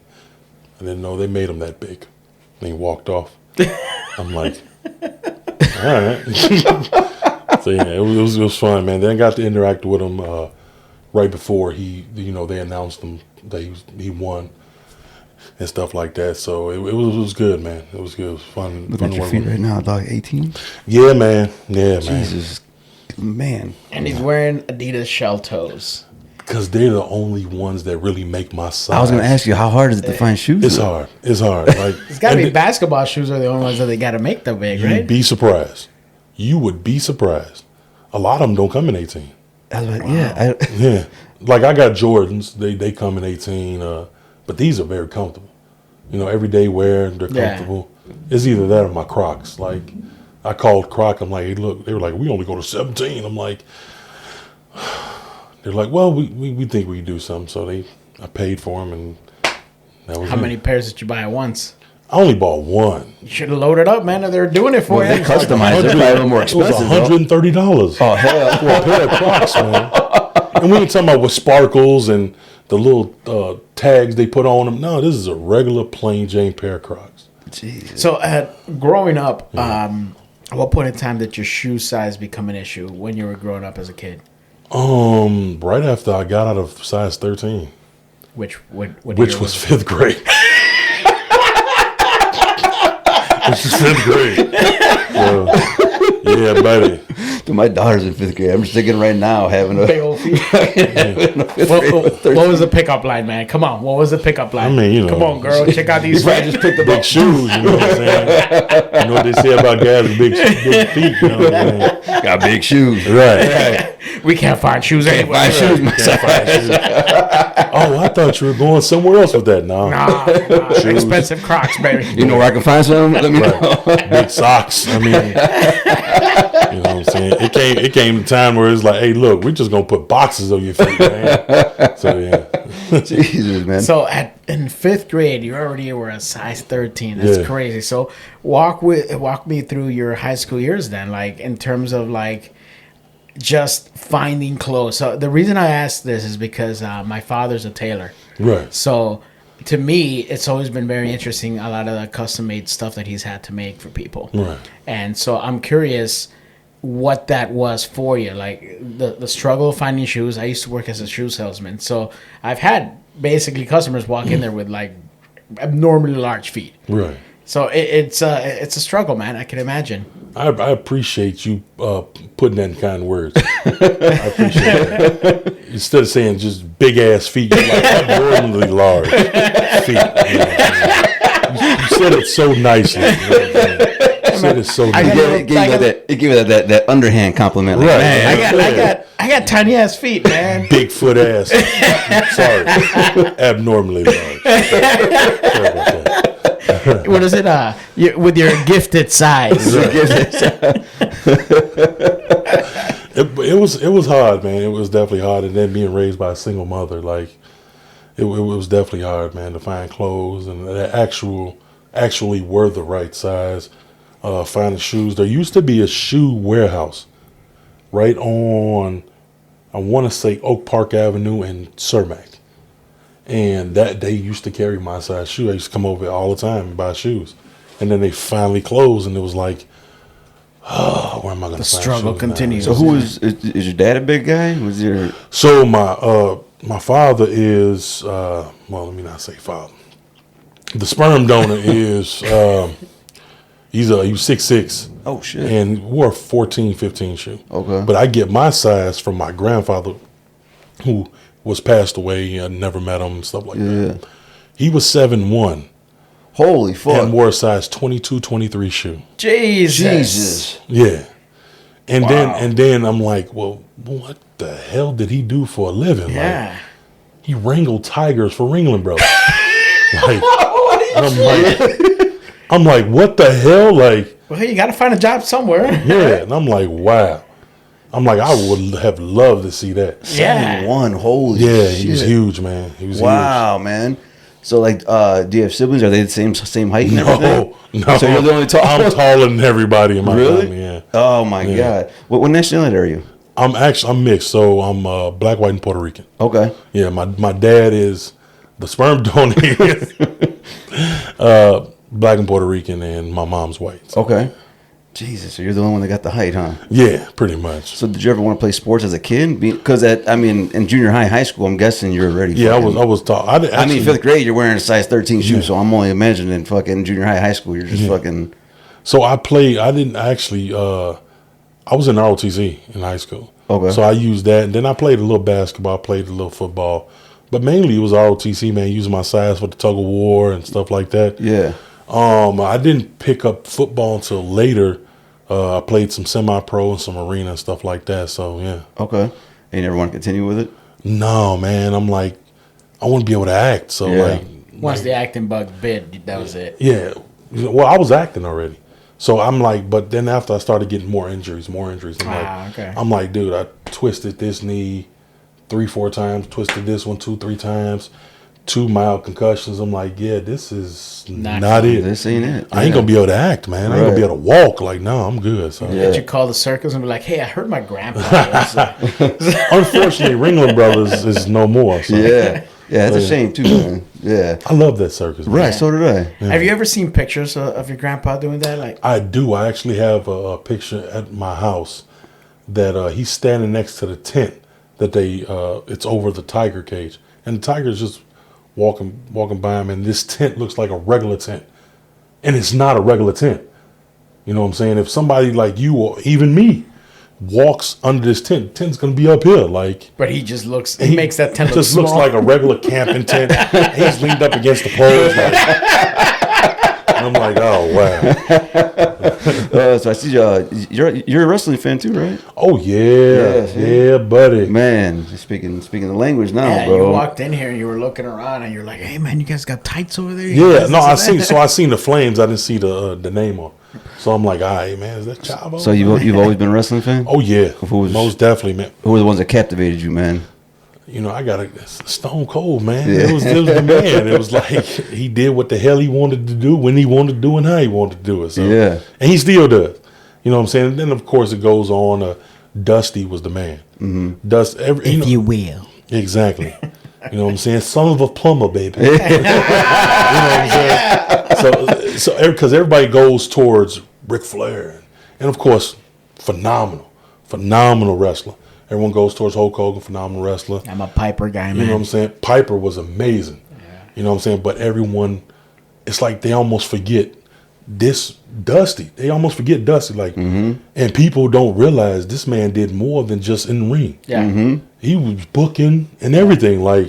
I didn't know they made him that big. And he walked off. I'm like, all right. So yeah, it was fun, man. Then I got to interact with him right before they announced him that he won and stuff like that. So it was good, man. It was good. It was fun. Looking at your feet right now, dog. 18. Yeah, man. Yeah, man. Jesus, man. And he's wearing Adidas shell toes. Because they're the only ones that really make my size. I was gonna ask you, how hard is it to find shoes? It's hard. It's hard. Like It's got to be basketball shoes are the only ones that they got to make that big, right? You'd be surprised. You would be surprised. A lot of them don't come in 18. I was like, yeah. Yeah. Like I got Jordans. They come in 18. But these are very comfortable. Everyday wear. They're comfortable. It's either that or my Crocs. Like I called Croc. I'm like, hey, look. They were like, we only go to 17. I'm like, they're like, well, we think we can do something. So I paid for them, and that was How many pairs did you buy at once? I only bought one. You should have loaded up, man. They're doing it for Well, you. they customized. They're probably a little more It was expensive. $130. Oh hell! For a pair of Crocs, man. And we ain't talking about with sparkles and the little tags they put on them. No, this is a regular plain Jane pair of Crocs. Jesus. So, growing up, at what point in time did your shoe size become an issue when you were growing up as a kid? Right after I got out of size 13, Which which year was 5th grade. Which is 5th grade. So, yeah, buddy. Dude, my daughter's in 5th grade. I'm just thinking right now having a big old feet. What was the pickup line, man? Come on, what was the pickup line? I mean, come on, girl, check out these. I just picked them Big up. shoes, you know what I'm saying? You know what they say about guys with big feet, you know what I'm saying? Got big shoes. Right. We can't find shoes anywhere. Buy shoes myself. Oh, I thought you were going somewhere else with that. No. Nah, expensive Crocs, baby. You know where I can find some? Let me know. Big socks. I mean, you know what I'm saying? it came to time where it's like, hey, look, we're just gonna put boxes on your feet, man. So yeah. Jesus, man. So in 5th grade, you already were a size 13. That's crazy. So walk me through your high school years then, like in terms of like just finding clothes. So the reason I ask this is because my father's a tailor. Right. So to me, it's always been very interesting, a lot of the custom-made stuff that he's had to make for people. Right. And so I'm curious what that was for you, like the struggle of finding shoes. I used to work as a shoe salesman, so I've had basically customers walk in there with like abnormally large feet. Right. So it's a struggle, man. I can imagine. I appreciate you putting that in kind words. I appreciate that. Instead of saying just big ass feet, you're like abnormally large feet. You know what I'm saying? You said it so nicely. You know what I'm saying? You said it so nicely. It gave you that underhand compliment. Like, Right. man, I got tiny ass feet, man. Bigfoot ass. Sorry. Abnormally large. Sorry about that. What is it? With your gifted size. It was hard, man. It was definitely hard, and then being raised by a single mother, like it was definitely hard, man, to find clothes and that actually were the right size. Finding shoes. There used to be a shoe warehouse right on, I want to say Oak Park Avenue and Cermak. And that they used to carry my size shoe. I used to come over all the time and buy shoes. And then they finally closed, and it was like, oh, where am I going to find shoes? The struggle continues. So who is your dad a big guy? Was your So my father is, well, let me not say father. The sperm donor is, he was 6'6". Oh shit. And wore a 14, 15 shoe. Okay. But I get my size from my grandfather, who was passed away. I never met him and stuff like that. He was 7'1". Holy fuck. And wore a size 22, 23 shoe. Jesus. Yeah. And then I'm like, well, what the hell did he do for a living? Yeah. Like, he wrangled tigers for Ringling Brothers. Like, I'm like, what the hell? Like, Well, hey, you got to find a job somewhere. yeah. And I'm like, wow. I'm like, I would have loved to see that. Yeah. 7'1", holy Yeah, shit. he was huge, man. He was Wow, man. So like, do you have siblings? Are they the same height and everything? No. So you're the only tall. I'm taller than everybody in my Really? family. Yeah. Oh my god. What nationality are you? I'm mixed, so I'm black, white, and Puerto Rican. Okay. Yeah, my dad is the sperm donor is black and Puerto Rican, and my mom's white. So. Okay. Jesus, so you're the only one that got the height, huh? Yeah, pretty much. So did you ever want to play sports as a kid? Because in junior high school, I'm guessing you're already. Yeah, fucking, I was tall. I mean, 5th grade, you're wearing a size 13 shoe, so I'm only imagining fucking junior high school, you're just fucking. So I played. I didn't actually. I was in ROTC in high school. Okay. So I used that, and then I played a little basketball, played a little football, but mainly it was ROTC, man. Using my size for the tug of war and stuff like that. Yeah. I didn't pick up football until later. I played some semi-pro and some arena and stuff like that. So yeah. Okay. And you never want to continue with it? No, man. I'm like, I want to be able to act. So like, Once the acting bug bit, that was it. yeah. Well, I was acting already. So I'm like, but then after I started getting more injuries, I'm like, dude, I twisted this knee 3-4 times, twisted this one 2-3 times, 2 mild concussions. I'm like, yeah, this is not it. This ain't it. I ain't gonna be able to act, man. I ain't gonna be able to walk. Like, no, I'm good. So Did you call the circus and be like, hey, I heard my grandpa. unfortunately, Ringling Brothers is no more. So. Yeah. Yeah, that's a shame too, man. Yeah. I love that circus. Man. Right, so did I. Yeah. Have you ever seen pictures of your grandpa doing that? Like, I do. I actually have a picture at my house that he's standing next to the tent that it's over the tiger cage, and the tiger's just walking by him, and this tent looks like a regular tent, and it's not a regular tent. You know what I'm saying? If somebody like you or even me walks under this tent, the tent's gonna be up here, like. But he just looks. He makes that tent look just small. looks like a regular camping tent. He's leaned up against the poles. Like, I'm like, oh wow. So I see you're a wrestling fan too, right? Oh yeah, buddy. Man, speaking the language now, Yeah, bro. you walked in here and you were looking around and you're like, "Hey, man, you guys got tights over there?" Yeah, no, I seen the flames. I didn't see the name on. So I'm like, all right, man, is that Chavo? So you've always been a wrestling fan? Oh yeah, Who was- most definitely, man. Who were the ones that captivated you, man? You know, I got a Stone Cold, man. Yeah. It was the man. It was like he did what the hell he wanted to do, when he wanted to do, and how he wanted to do it. So, Yeah. and he still does. You know what I'm saying? And then of course it goes on. Dusty was the man. Mm-hmm. If you will. Exactly. You know what I'm saying? Son of a plumber, baby. You know what I'm saying? So because everybody goes towards Ric Flair, and of course, phenomenal wrestler. Everyone goes towards Hulk Hogan, phenomenal wrestler. I'm a Piper guy, man. You know what I'm saying? Piper was amazing. Yeah. You know what I'm saying? But everyone, it's like they almost forget this Dusty. They almost forget Dusty. Like, and people don't realize this man did more than just in the ring. Yeah. Mm-hmm. He was booking and everything. Like,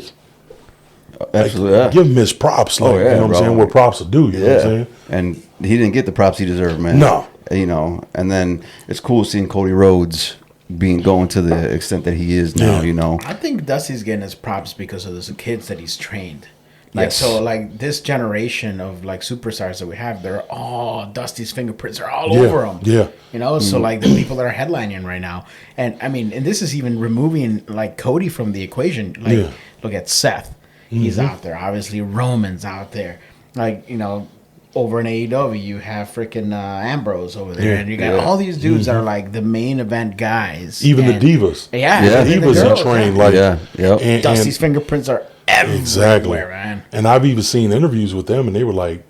Absolutely. like, give him his props. Like, you know what I'm saying? What props will do. You know what I'm saying? And he didn't get the props he deserved, man. No. You know, and then it's cool seeing Cody Rhodes going to the extent that he is now, you know. I think Dusty's getting his props because of the kids that he's trained. Like, Yes. so, like, this generation of, like, superstars that we have, they're all, Dusty's fingerprints are all over them. Yeah. You know, so, like, the people that are headlining right now. And, I mean, and this is even removing, like, Cody from the equation. Like, look at Seth. He's out there. Obviously, Roman's out there. Like, you know, over in AEW, you have freaking Ambrose over there. Yeah. And you got all these dudes that are, like, the main event guys. Even And- the divas. Yeah. The even divas girls, are trained. yeah. Like, Yeah. Dusty's fingerprints are everywhere, exactly. man. And I've even seen interviews with them, and they were like,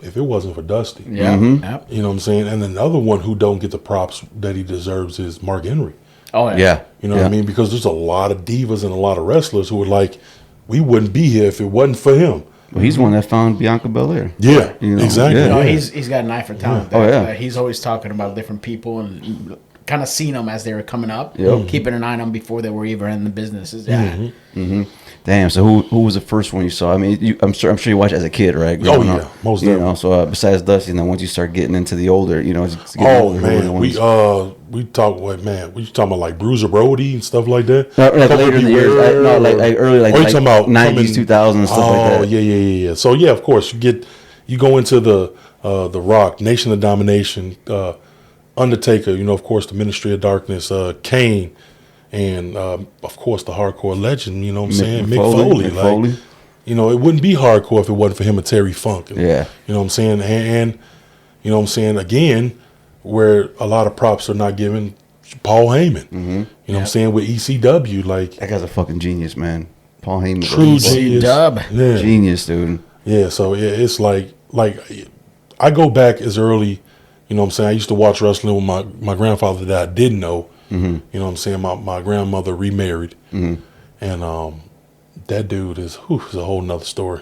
if it wasn't for Dusty. Yeah. Yep. You know what I'm saying? And another one who don't get the props that he deserves is Mark Henry. Oh, yeah. Yeah. You know what I mean? Because there's a lot of divas and a lot of wrestlers who are like, we wouldn't be here if it wasn't for him. Well, he's the one that found Bianca Belair. Yeah, You know, exactly. yeah. No, Yeah. he's got an eye for talent. Oh, yeah. He's always talking about different people and kind of seen them as they were coming up, Yep. keeping an eye on them before they were even in the businesses. Yeah. Damn. So who was the first one you saw? I mean, I'm sure you watched as a kid, right? Oh, Growing yeah. up. Most You definitely. know, so besides Dusty, and then once you start getting into the older, you know, getting Oh older, who were the man, ones? we talk what man? We talking about like Bruiser Brody and stuff like that. No, like Come later with in the me years, where- no, like early, like, Oh, you like talking about 90s, 2000s, stuff like that. Oh yeah. So yeah, of course you go into the Rock, Nation of Domination, Undertaker. You know, of course, the Ministry of Darkness, Kane, and of course the hardcore legend. You know what I'm saying? Mick Foley. Mick Like, Foley. you know, it wouldn't be hardcore if it wasn't for him and Terry Funk. And, Yeah. You know what I'm saying? And you know what I'm saying? Again, where a lot of props are not given, Paul Heyman. You know what I'm saying? With ECW, like That guy's a fucking genius, man. Paul Heyman. true genius. Dub. Yeah. Genius, dude. Yeah, so it's like I go back as early, you know what I'm saying? I used to watch wrestling with my grandfather that I didn't know. You know what I'm saying? My grandmother remarried. And that dude is a whole nother story.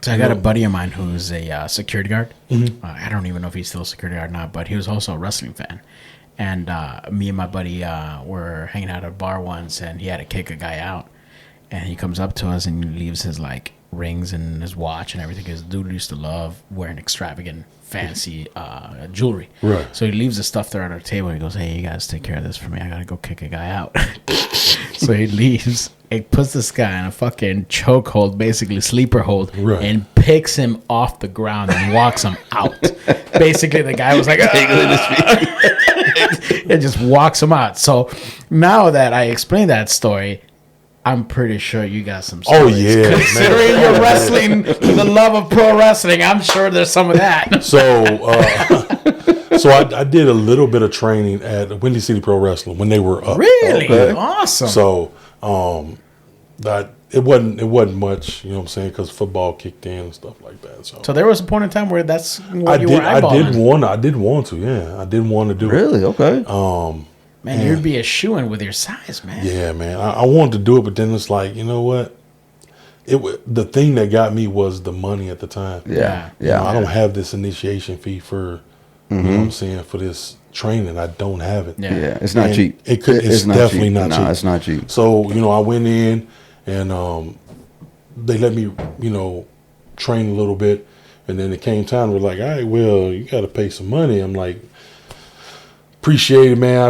So I got a buddy of mine who's a security guard. I don't even know if he's still a security guard or not, but he was also a wrestling fan. And me and my buddy were hanging out at a bar once, and he had to kick a guy out. And he comes up to us and leaves his like rings and his watch and everything. Because dude used to love wearing extravagant, fancy jewelry. Right. So he leaves the stuff there on our table. He goes, "Hey, you guys take care of this for me. I gotta go kick a guy out." So he leaves. He puts this guy in a fucking chokehold, basically sleeper hold, Right. and picks him off the ground and walks him out. Basically, the guy was like, it just walks him out. So now that I explained that story, I'm pretty sure you got some Oh stories. yeah, Considering man. you're wrestling, the love of pro wrestling, I'm sure there's some of that. So I did a little bit of training at Windy City Pro Wrestling when they were up. Really? Okay. Awesome. So that it wasn't much, you know what I'm saying, because football kicked in and stuff like that. So there was a point in time where that's what I you were eyeballing. I did want to, yeah. I did want to do it. Really? Okay. Man, you'd be a shoo-in with your size, man. Yeah, man. I wanted to do it, but then it's like, you know what? The thing that got me was the money at the time. Yeah. You know, Yeah. I don't have this initiation fee for, you know what I'm saying, for this training. I don't have it. Yeah. Yeah. It's not And cheap. It's not definitely cheap. not cheap. No, it's not cheap. So, you know, I went in and they let me, you know, train a little bit. And then it came time, we're like, all right, well, you got to pay some money. I'm like, appreciate it, man. I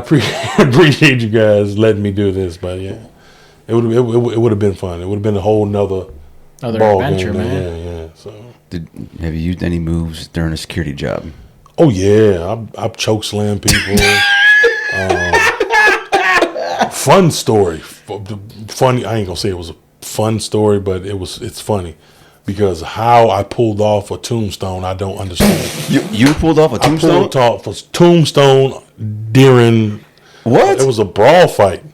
appreciate you guys letting me do this. But yeah, it would have been fun. It would have been a whole nother Other ball adventure, game. man. Yeah. So Have you used any moves during a security job? Oh yeah, I've choke slammed people. Fun story. Funny. I ain't gonna say it was a fun story, but it's funny because how I pulled off a tombstone, I don't understand. You pulled off a tombstone? I pulled off a tombstone during What? It was a brawl fight.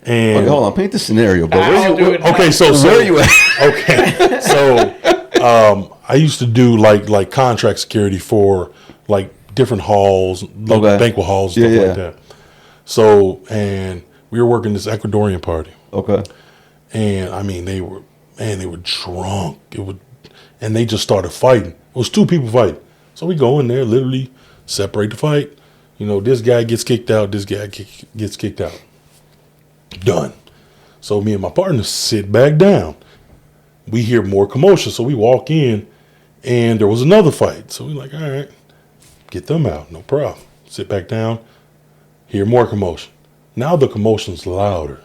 And okay, hold on, paint the scenario, bro. Okay, so where are you at? Okay, so I used to do like contract security for like different halls, banquet halls, stuff like that. So, and we were working this Ecuadorian party. Okay. And I mean, they were drunk. And they just started fighting. It was two people fighting. So we go in there, literally separate the fight. You know, this guy gets kicked out. This guy gets kicked out. Done. So me and my partner sit back down. We hear more commotion. So we walk in and there was another fight. So we're like, all right, get them out. No problem. Sit back down. Hear more commotion. Now the commotion's louder.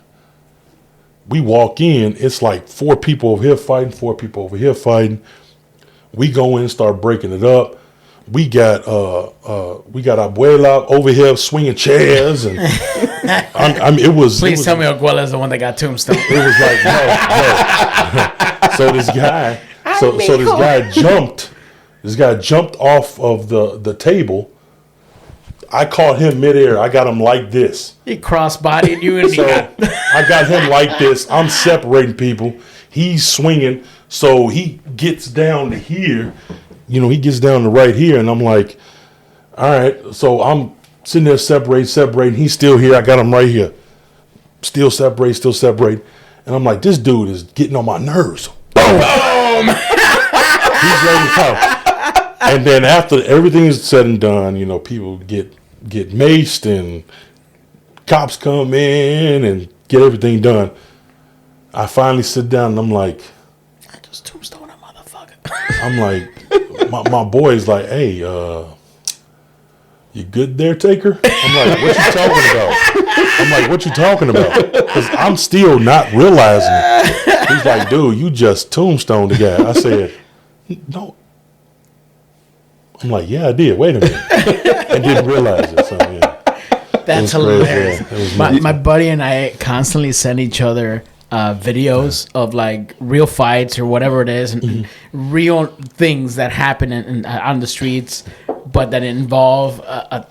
We walk in, it's like 4 people over here fighting, 4 people over here fighting. We go in, start breaking it up. We got Abuela over here swinging chairs, and I mean, it was. Please tell me Abuela is the one that got tombstone. It was like no. So this guy, this guy jumped. This guy jumped off of the table. I caught him midair. I got him like this. He cross-bodied you, and I got him like this. I'm separating people. He's swinging, so he gets down to here. You know, he gets down to right here, and I'm like, all right. So I'm sitting there separating. He's still here. I got him right here. Still separate. And I'm like, this dude is getting on my nerves. Boom! He's ready to come. And then after everything is said and done, you know, people get maced and cops come in and get everything done. I finally sit down and I'm like, I just tombstone a motherfucker. I'm like, my boy's like, hey, you good there, Taker? I'm like, what you talking about? I'm like, what you talking about? Because I'm still not realizing it. He's like, dude, you just tombstoned the guy. I said, no. I'm like, yeah, I did. Wait a minute. I didn't realize it. So, yeah. That's hilarious. My buddy and I constantly send each other videos of like real fights or whatever it is, and real things that happen on the streets, but that involve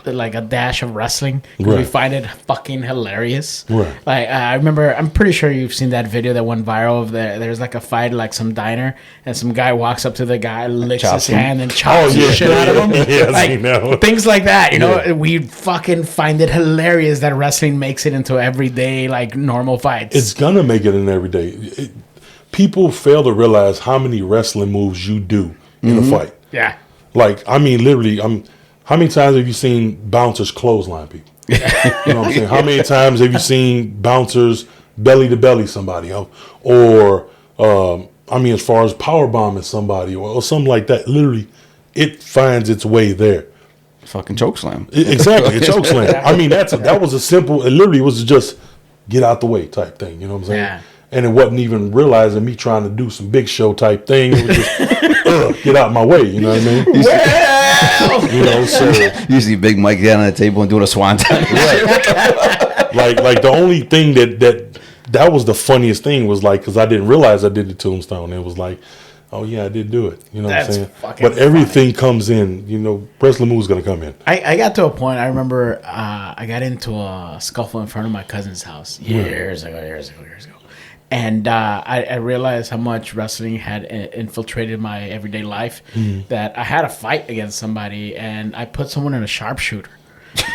like a dash of wrestling. Right. We find it fucking hilarious. Right. Like I remember, I'm pretty sure you've seen that video that went viral of there's like a fight like some diner, and some guy walks up to the guy, licks his hand, and chops the shit out of him. Yeah, like things like that. You know, we fucking find it hilarious that wrestling makes it into everyday like normal fights. It's gonna make it in every day. People fail to realize how many wrestling moves you do in a fight. Yeah. Like, I mean, literally, how many times have you seen bouncers clothesline people? You know what I'm saying? How many times have you seen bouncers belly to belly somebody? Or I mean, as far as power bombing somebody or something like that, literally, it finds its way there. Fucking chokeslam. Exactly, a chokeslam. I mean, that was a simple. It literally was just get out the way type thing. You know what I'm saying? Yeah. And it wasn't even realizing me trying to do some big show type thing. It was just get out my way. You know what I mean? You know, so you see Big Mike down on the table and doing a swanton. Right. like the only thing that was the funniest thing was like, because I didn't realize I did the tombstone. It was like, oh yeah, I did do it. You know what I'm saying? But everything comes in. You know, wrestling move's gonna come in. I got to a point. I remember I got into a scuffle in front of my cousin's house years ago. And I realized how much wrestling had infiltrated my everyday life, that I had a fight against somebody and I put someone in a sharpshooter.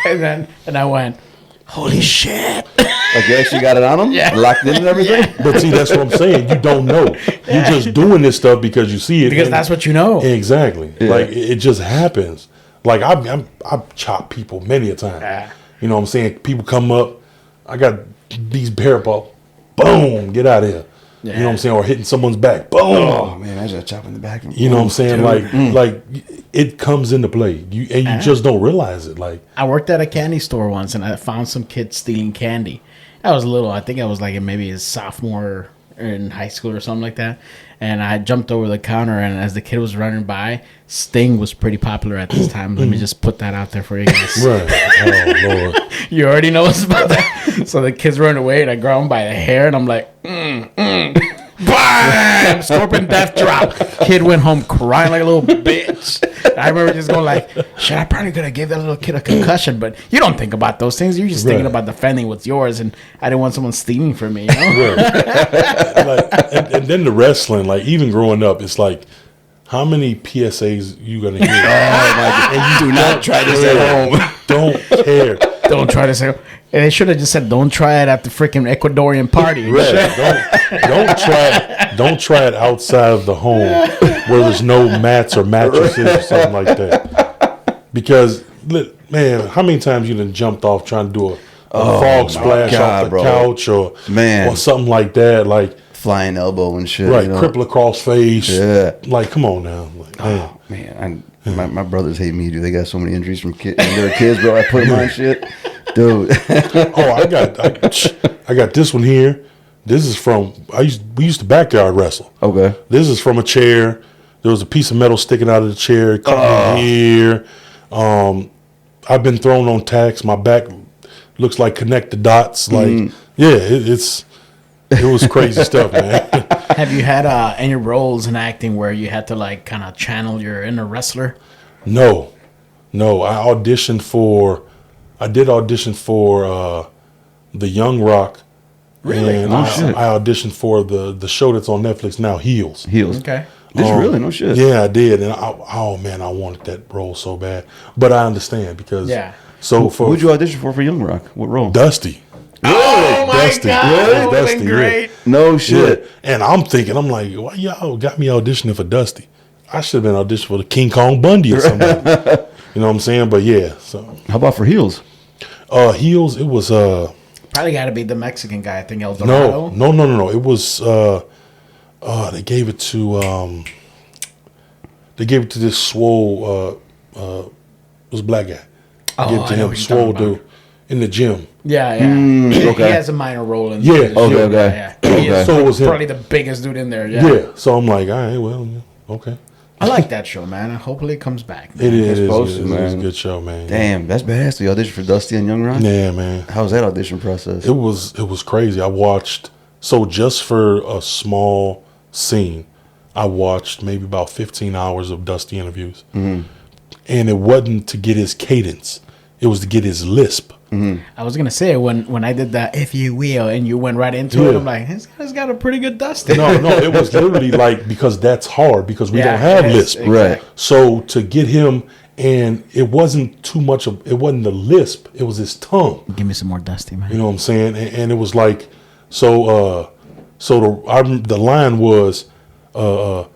and I went, holy shit. Like you actually got it on them? Yeah. Locked in and everything? Yeah. But see, that's what I'm saying. You don't know. You're just doing this stuff because you see it. Because that's what you know. Exactly. Yeah. Like, it just happens. Like, I've chopped people many a time. Yeah. You know what I'm saying? People come up. I got these pair balls. Boom. Get out of here. Yeah. You know what I'm saying? Or hitting someone's back. Boom. Oh, man, I just chopping the back. You know what I'm saying? Like it comes into play. You just don't realize it. Like, I worked at a candy store once and I found some kids stealing candy. I was little. I think I was like maybe a sophomore in high school or something like that. And I jumped over the counter, and as the kid was running by, Sting was pretty popular at this time. Let me just put that out there for you guys. Right. Oh Lord. You already know what's about that. So the kids run away, and I grab him by the hair, and I'm like, bam! Scorpion death drop. Kid went home crying like a little bitch. I remember just going like, shit, I probably could have gave that little kid a concussion, but you don't think about those things. You're just thinking about defending what's yours, and I didn't want someone stealing from me. You know? Like, and then the wrestling, like even growing up, it's like, how many PSAs you gonna hear? Oh my God! And you do not try this at home. Don't care. Don't try to say. And they should have just said, "Don't try it at the freaking Ecuadorian party." Right. Don't try it outside of the home where there's no mats or mattresses or something like that. Because man, how many times you done jumped off trying to do a fog splash off the couch or something like that, like flying elbow and shit. Right, you know? cripple across face. Yeah. Like, come on now. Like, oh man, my brothers hate me, dude. They got so many injuries from when they were kids, bro. I put them on shit, dude. I got this one here. This is from we used to backyard wrestle. Okay. This is from a chair. There was a piece of metal sticking out of the chair. It caught me here. I've been thrown on tacks. My back looks like connect the dots. Like it was crazy stuff, man. Have you had any roles in acting where you had to like kind of channel your inner wrestler? No. I did audition for the Young Rock. Really? And I auditioned for the show that's on Netflix now, Heels. Okay. This really no shit. Yeah, I did, and I wanted that role so bad, but I understand because So who'd you audition for Young Rock? What role? Dusty. Oh my Dusty. God! Yeah, That Dusty. great. No shit. Yeah. And I'm like, why y'all got me auditioning for Dusty? I should have been auditioning for the King Kong Bundy or something. You know what I'm saying? But yeah. So how about for Heels? Heels. It was probably got to be the Mexican guy. I think El Dorado. No. It was they gave it to this swole it was a black guy. Gave it to him, swole dude in the gym. Yeah. Okay. He has a minor role in. Yeah. Okay. He is So it was him. probably the biggest dude in there. Yeah. Yeah. So I'm like, all right, well, okay. I like that show, man. Hopefully it comes back. Man. It is. supposed to, It's man. a good show, man. Damn, that's badass. You audition for Dusty and Young Rock? Yeah, man. How was that audition process? It was crazy. I watched just for a small scene, I watched maybe about 15 hours of Dusty interviews, and it wasn't to get his cadence; it was to get his lisp. I was gonna say when I did that, if you will, and you went right into it, I'm like, this guy's got a pretty good Dusty. No, it was literally like because that's hard because we don't have lisp, Right. So to get him, and it wasn't too much of it wasn't the lisp; it was his tongue. Give me some more Dusty, man. You know what I'm saying? And it was like the line was, the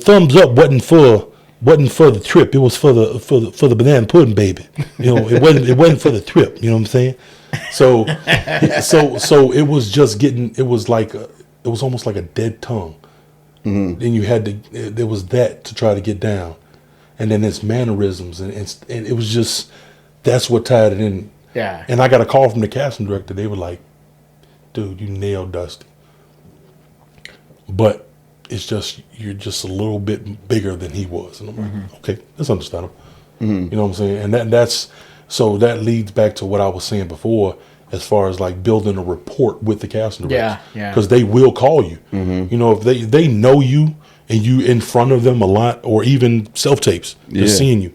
thumbs up wasn't for the trip. It was for the banana pudding, baby. You know, it wasn't for the trip. You know what I'm saying? So it was just getting. It was almost like a dead tongue. Then you had to. There was that to try to get down, and then his mannerisms and it was just that's what tied it in. Yeah. And I got a call from the casting director. They were like, "Dude, you nailed Dusty, but it's just you're just a little bit bigger than he was." And I'm like, "Okay, that's understandable." You know what I'm saying? And that's so that leads back to what I was saying before, as far as like building a rapport with the casting director. Yeah. Because they will call you. You know, if they know you and you in front of them a lot, or even self tapes, they're seeing you,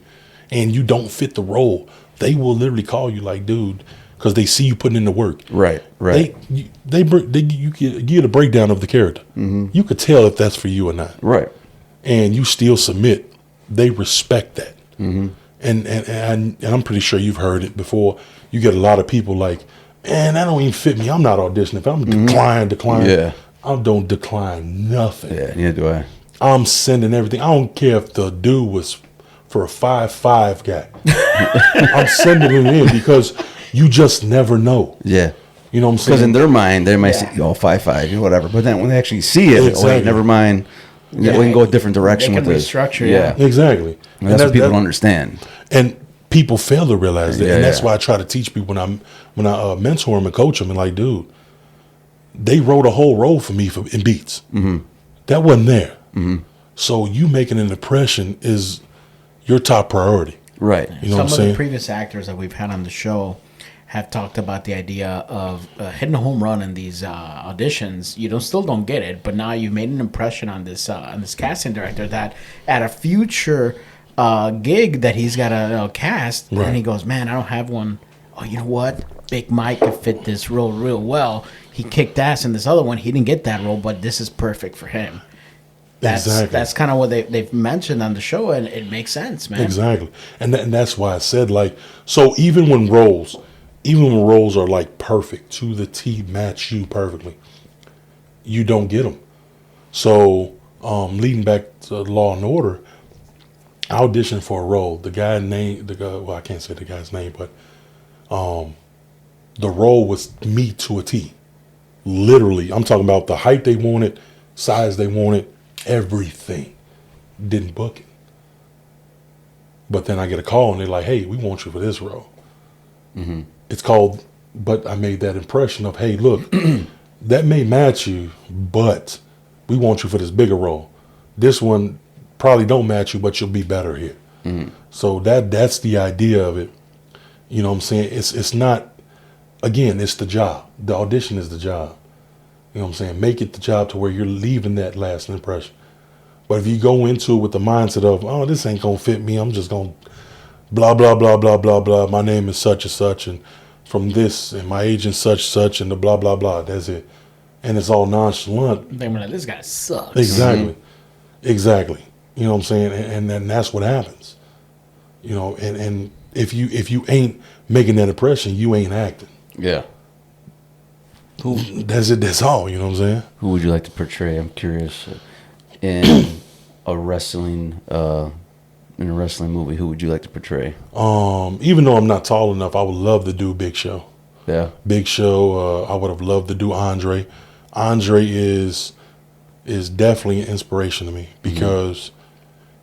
and you don't fit the role, they will literally call you like, dude, because they see you putting in the work. Right. You get a breakdown of the character. You could tell if that's for you or not. Right. And you still submit. They respect that. And I'm pretty sure you've heard it before. You get a lot of people like, man, that don't even fit me. I'm not auditioning. If I'm decline. Yeah. I don't decline nothing. Yeah, neither do I. I'm sending everything. I don't care if the dude was for a 5'5" guy. I'm sending it in because you just never know. Yeah. You know what I'm saying? Because in their mind, they might say, 5'5", whatever. But then when they actually see it, Exactly. never mind. We can go a different direction They with can this. restructure, Exactly. And that's what people don't understand. And people fail to realize that. Yeah, And that's why I try to teach people when I mentor them and coach them and like, dude, they wrote a whole role for me in Beats. That wasn't there. So you making an impression is your top priority. Right. You know what I'm Some of saying? the previous actors that we've had on the show have talked about the idea of hitting a home run in these auditions. You still don't get it, but now you've made an impression on this casting director that at a future gig that he's got a cast, Right. and he goes, "Man, I don't have one. Oh, you know what? Big Mike could fit this role real well. He kicked ass in this other one. He didn't get that role, but this is perfect for him." That's kind of what they've mentioned on the show, and it makes sense, man. Exactly, and that's why I said like, so even when roles are like perfect to the T, match you perfectly, you don't get them. So leading back to Law and Order, I auditioned for a role. Well, I can't say the guy's name, but the role was me to a T. Literally, I'm talking about the height they wanted, size they wanted, everything. Didn't book it. But then I get a call and they're like, "Hey, we want you for this role." It's called, but I made that impression of, "Hey, look, that may match you, but we want you for this bigger role. This one probably don't match you, but you'll be better here." So that's the idea of it. You know what I'm saying? It's not, again, it's the job. The audition is the job. You know what I'm saying? Make it the job to where you're leaving that lasting impression. But if you go into it with the mindset of, "Oh, this ain't going to fit me. I'm just going to blah, blah, blah, blah, blah, blah. My name is such and such, and from this, and my agent such, and the blah, blah, blah." That's it. And it's all nonchalant. They were like, "This guy sucks." Exactly. Exactly. You know what I'm saying? And then that's what happens. You know, and if you ain't making that impression, you ain't acting. Yeah. That's it. That's all. You know what I'm saying? Who would you like to portray? I'm curious. In a wrestling movie, who would you like to portray? Even though I'm not tall enough, I would love to do Big Show. Yeah. Big Show. I would have loved to do Andre. Andre is definitely an inspiration to me because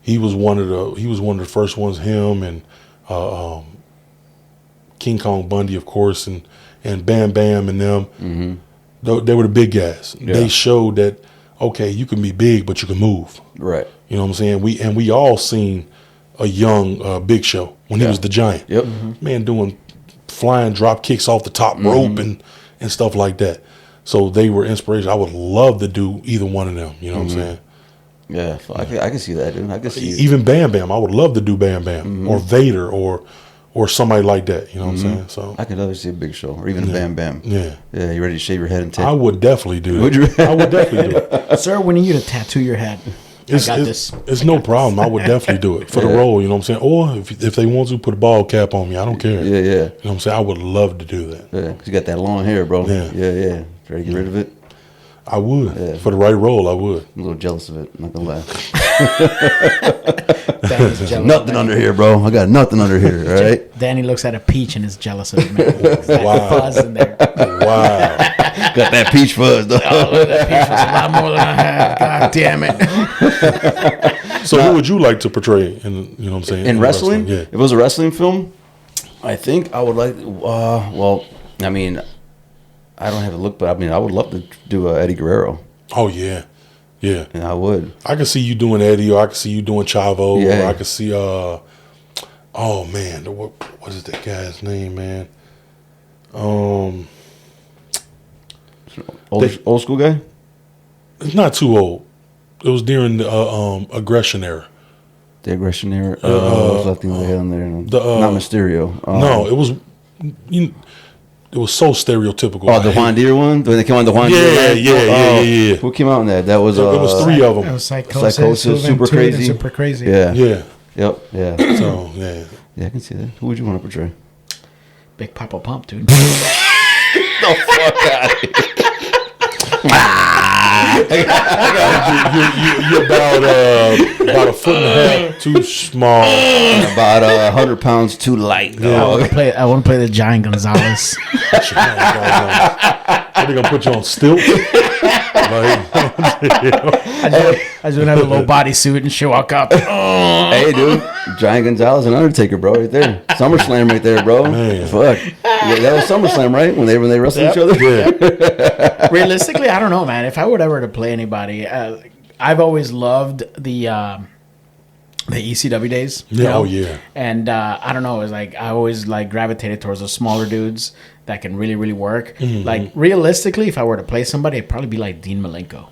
he was one of the first ones. Him and King Kong Bundy, of course, and Bam Bam and them. They were the big guys. Yeah. They showed that, okay, you can be big, but you can move. Right. You know what I'm saying? We all seen a young Big Show when he was the Giant. Yep. Man doing flying drop kicks off the top rope and stuff like that. So they were inspiration. I would love to do either one of them. You know what I'm saying? Yeah, I can see that, dude. I can see Even Bam Bam. I would love to do Bam Bam or Vader or somebody like that. You know what I'm saying? So I could always see a Big Show or even a Bam Bam. yeah. Yeah, you ready to shave your head and take? I would definitely do it. Would you? I would definitely do it. Sir, we need you to tattoo your head. I got this. It's no problem. I would definitely do it for the role. You know what I'm saying? Or if they want to put a ball cap on me, I don't care. Yeah, yeah. You know what I'm saying? I would love to do that. Yeah, 'cause you got that long hair, bro. Yeah. Yeah. Ready to get rid of it? I would. For the right role, I would. I'm a little jealous of it. I'm not gonna lie. Danny's jealous. Nothing under here, bro. I got nothing under here. All right. Danny looks at a peach and is jealous of it, man. There's that Wow. fuzz in there. Wow. Got that peach fuzz, though. Oh, that peach was a lot more than I had. God damn it. So who would you like to portray in, you know what I'm saying? In wrestling? Yeah. If it was a wrestling film, I think I would like. Well, I mean, I don't have a look, but I mean, I would love to do Eddie Guerrero. Oh, yeah. Yeah. And I would. I could see you doing Eddie, or I could see you doing Chavo, Yeah. or I could see, oh, man, what is that guy's name, man? Old school guy? It's not too old. It was during the aggression era. The aggression era? What's left in the head on there? Not Mysterio. No, it was, it was so stereotypical. Oh, the Juan Deere one? When they came on the Juan Deere? Yeah. Who came out in that? That was It was three of It them. was Psychosis, Psychosis, Super Juventud, and Crazy. Super Crazy. Yeah. Yeah. Yep. Yeah. So, yeah. Yeah, I can see that. Who would you want to portray? Big Papa Pump, dude. You're about a foot and a half too small. About 100 pounds too light. I want to play the Giant Gonzalez. Are they gonna put you on stilts? I just have a low bodysuit and she walk up. Oh. Hey, dude, Giant Gonzalez and Undertaker, bro, right there. SummerSlam, right there, bro. Man. Fuck, yeah, that was SummerSlam, right? When they wrestled each other. Yeah. Realistically, I don't know, man. If I were ever to play anybody, I've always loved the ECW days. Yeah, oh, yeah. And I don't know, it's like I always like gravitated towards the smaller dudes that can really, really work. Mm-hmm. Like realistically, if I were to play somebody, it'd probably be like Dean Malenko.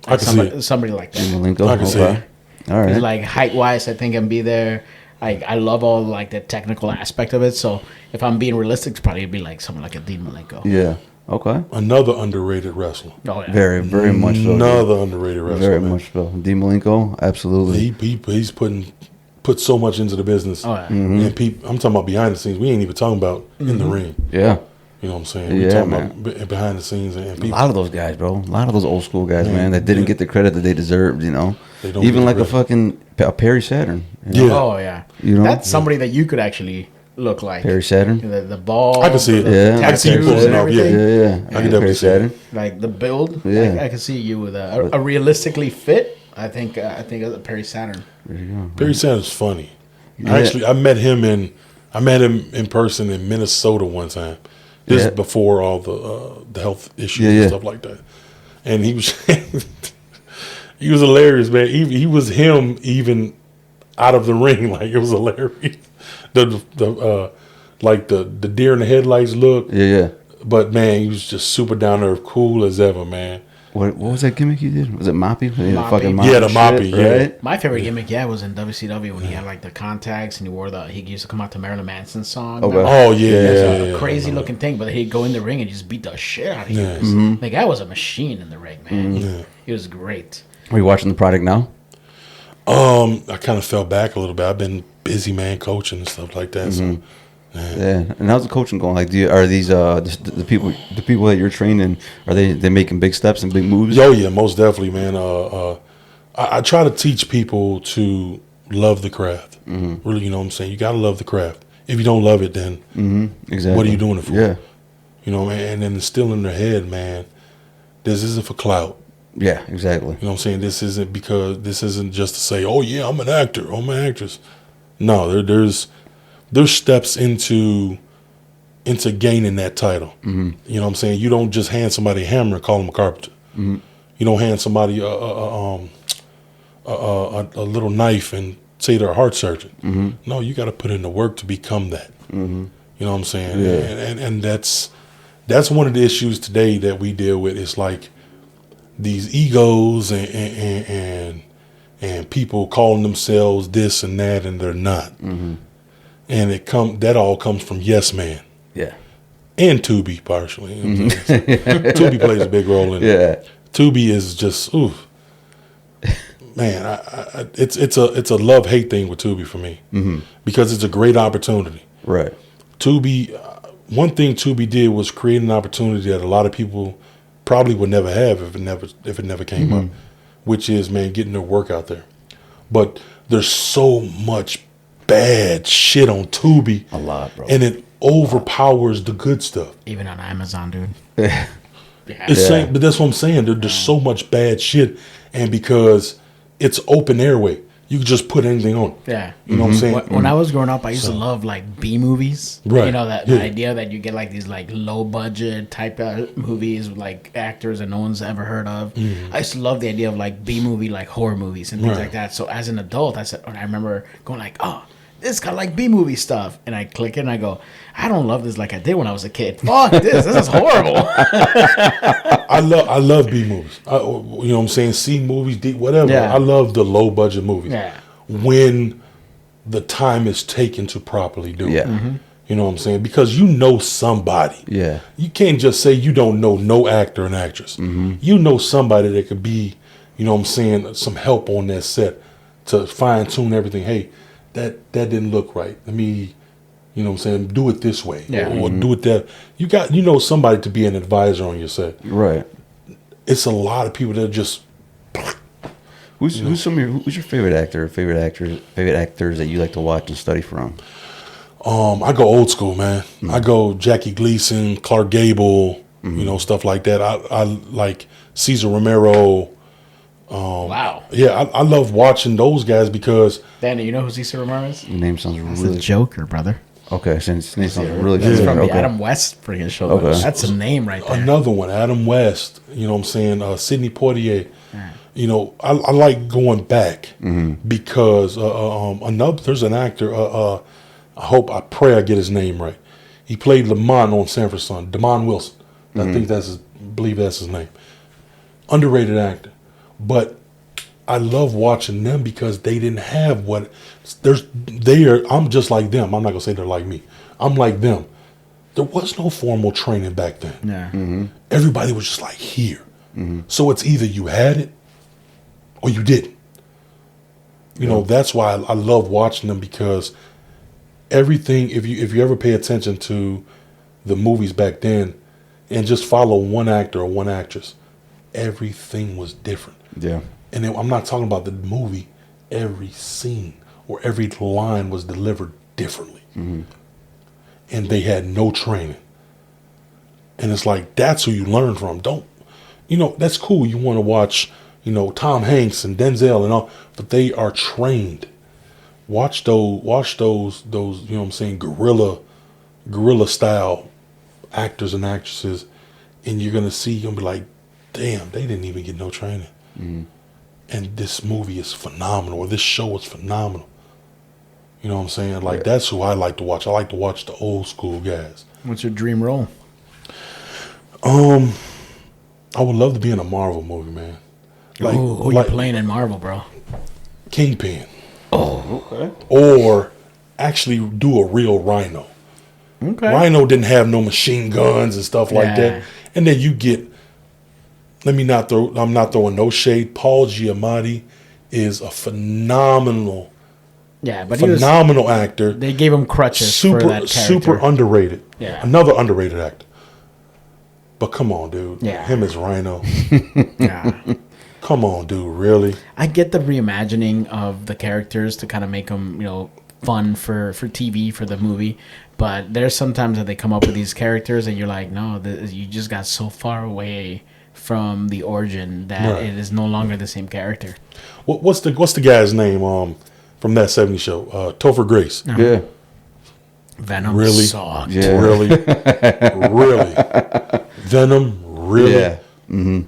I can see it. Somebody like that. Malenko, I can see it. All right. Like height wise, I think I can be there. I love all like the technical aspect of it. So if I'm being realistic, it's probably be like someone like a Dean Malenko. Yeah. Okay. Another underrated wrestler. Oh yeah. Very, very much so. Another underrated wrestler. Very man. much so. Dean Malenko, absolutely. He's put so much into the business. Oh, yeah. And I'm talking about behind the scenes. We ain't even talking about in the ring. Yeah. You know what I'm saying? Yeah, We're talking man. about behind the scenes and A people. lot of those guys, bro. A lot of those old school guys, man, that didn't get the credit that they deserved, you know. They don't Even get like the a fucking Perry Saturn. You know? Yeah. Oh yeah. You know? That's somebody that you could actually look like. Perry Saturn. The ball. I can see it. The Yeah. I can see you tattoos pulling and it off, yeah. everything. Yeah. I can Perry definitely see it. Saturn. Like the build. Yeah. I can see you with a realistically fit. I think a Perry Saturn. There you go. Perry Sanders funny. Yeah. Actually, I met him in person in Minnesota one time. This Yeah. before all the health issues Yeah, yeah. and stuff like that. And he was he was hilarious, man. He was him even out of the ring. Like it was hilarious. The deer in the headlights look. Yeah. But man, he was just super down there, cool as ever, man. What was that gimmick you did? Was it Moppy? Moppy. Yeah, the Moppy, yeah. Right? My favorite gimmick, was in WCW when he had like the contacts and he used to come out to Marilyn Manson's song. Okay. Oh yeah, It's yeah, a yeah. crazy looking thing, but he'd go in the ring and just beat the shit out of him. Yes. Like that was a machine in the ring, man. Yeah. He was great. Are you watching the product now? I kind of fell back a little bit. I've been busy, man, coaching and stuff like that. So, Yeah. And how's the coaching going? Like, are these the people that you're training, are they making big steps and big moves? oh yeah, most definitely, man. I try to teach people to love the craft. Really, you know what I'm saying? You got to love the craft. If you don't love it, then Exactly. what are you doing it for? Yeah. You know, man, and then it's still in their head, man. This isn't for clout. Yeah. Exactly. You know what I'm saying? This isn't just to say, oh yeah, I'm an actor, oh, I'm an actress. No, there's steps into gaining that title. You know what I'm saying? You don't just hand somebody a hammer and call them a carpenter. You don't hand somebody a little knife and say they're a heart surgeon. No, you got to put in the work to become that. You know what I'm saying? Yeah. And that's one of the issues today that we deal with. It's like these egos and people calling themselves this and that, and they're not. And that all comes from Yes Man Yeah. and Tubi partially. You know what I'm saying? Tubi plays a big role in it. Yeah. Tubi is just man. It's a love-hate thing with Tubi for me because it's a great opportunity. Right. Tubi, one thing Tubi did was create an opportunity that a lot of people probably would never have if it never came up, which is, man, getting their work out there. But there's so much bad shit on Tubi. A lot, bro. And it overpowers the good stuff. Even on Amazon, dude. But that's what I'm saying. There's so much bad shit, and because it's open airway, you can just put anything on. Yeah. You know what I'm saying? When I was growing up, I used to love like B movies. Right. You know, the Yeah. idea that you get like these like low budget type of movies with like actors that no one's ever heard of. I used to love the idea of like B movie, like horror movies and things Right. like that. So as an adult, I remember going like, oh, this kind of like B movie stuff. And I click it and I go, I don't love this like I did when I was a kid. Fuck this. This is horrible. I love B movies. You know what I'm saying? C movies, D, whatever. Yeah. I love the low budget movies. Yeah. When the time is taken to properly do it. Yeah. You know what I'm saying? Because you know somebody. Yeah. You can't just say you don't know no actor and actress. You know somebody that could be, you know what I'm saying, some help on that set to fine tune everything. Hey, that didn't look right. Let me, you know what I'm saying, do it this way. Yeah. Or do it that. You know somebody to be an advisor on your set. Right. It's a lot of people that are just, Who's your favorite actor, favorite actors that you like to watch and study from? I go old school, man. I go Jackie Gleason, Clark Gable, you know, stuff like that. I like Cesar Romero. Wow. Yeah, I love watching those guys because Danny, you know who Cesar Romero is? Your name sounds It's really the Joker, brother. okay. Since name sounds really That's familiar. from the Okay. Adam West freaking show. Okay. That's a name right there. another one, Adam West. You know what I'm saying? Sidney Poitier. You know, I like going back because there's an actor. I pray I get his name right. He played Lamont on Sanford Son. Damon Wilson. I think believe that's his name. Underrated actor, but I love watching them because they didn't have what I'm just like them. I'm not gonna say they're like me. I'm like them. There was no formal training back then. Yeah. Everybody was just like here. So it's either you had it or you didn't. You know, that's why I love watching them because everything, if you ever pay attention to the movies back then and just follow one actor or one actress, everything was different. Yeah. And then, I'm not talking about the movie. Every scene or every line was delivered differently. And they had no training. And it's like, that's who you learn from. That's cool. You want to watch, Tom Hanks and Denzel and all, but they are trained. Watch those, you know what I'm saying, guerrilla style actors and actresses. And you're going to see, you're going to be like, damn, they didn't even get no training. And this movie is phenomenal, or this show is phenomenal. You know what I'm saying? Like, that's who I like to watch. I like to watch the old school guys. What's your dream role? I would love to be in a Marvel movie, man. Like, Who you playing in Marvel, bro? Kingpin. Oh, okay. Or actually do a real Rhino. Okay. Rhino didn't have no machine guns and stuff like Yeah. that. And then you get, I'm not throwing no shade. Paul Giamatti is a phenomenal actor. They gave him crutches for that character. Super underrated. Yeah. Another underrated actor. But come on, dude. Yeah. Him as Rhino. Yeah. Come on, dude. Really? I get the reimagining of the characters to kind of make them, fun for TV, for the movie. But there's sometimes that they come up with these characters and you're like, no, you just got so far away from the origin that it is no longer the same character. What's the guy's name from that 70s show? Topher Grace. Yeah. Venom Really? sucked. Yeah. Really? Really? Venom? Really? Yeah.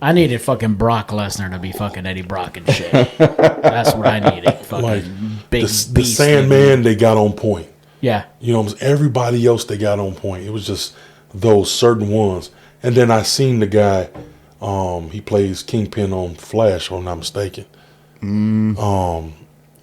I needed fucking Brock Lesnar to be fucking Eddie Brock and shit. That's what I needed. Fucking Like, big the beast. Sandman, they got on point. Yeah. Everybody else, they got on point. It was just those certain ones. And then I seen the guy, he plays Kingpin on Flash, if I'm not mistaken.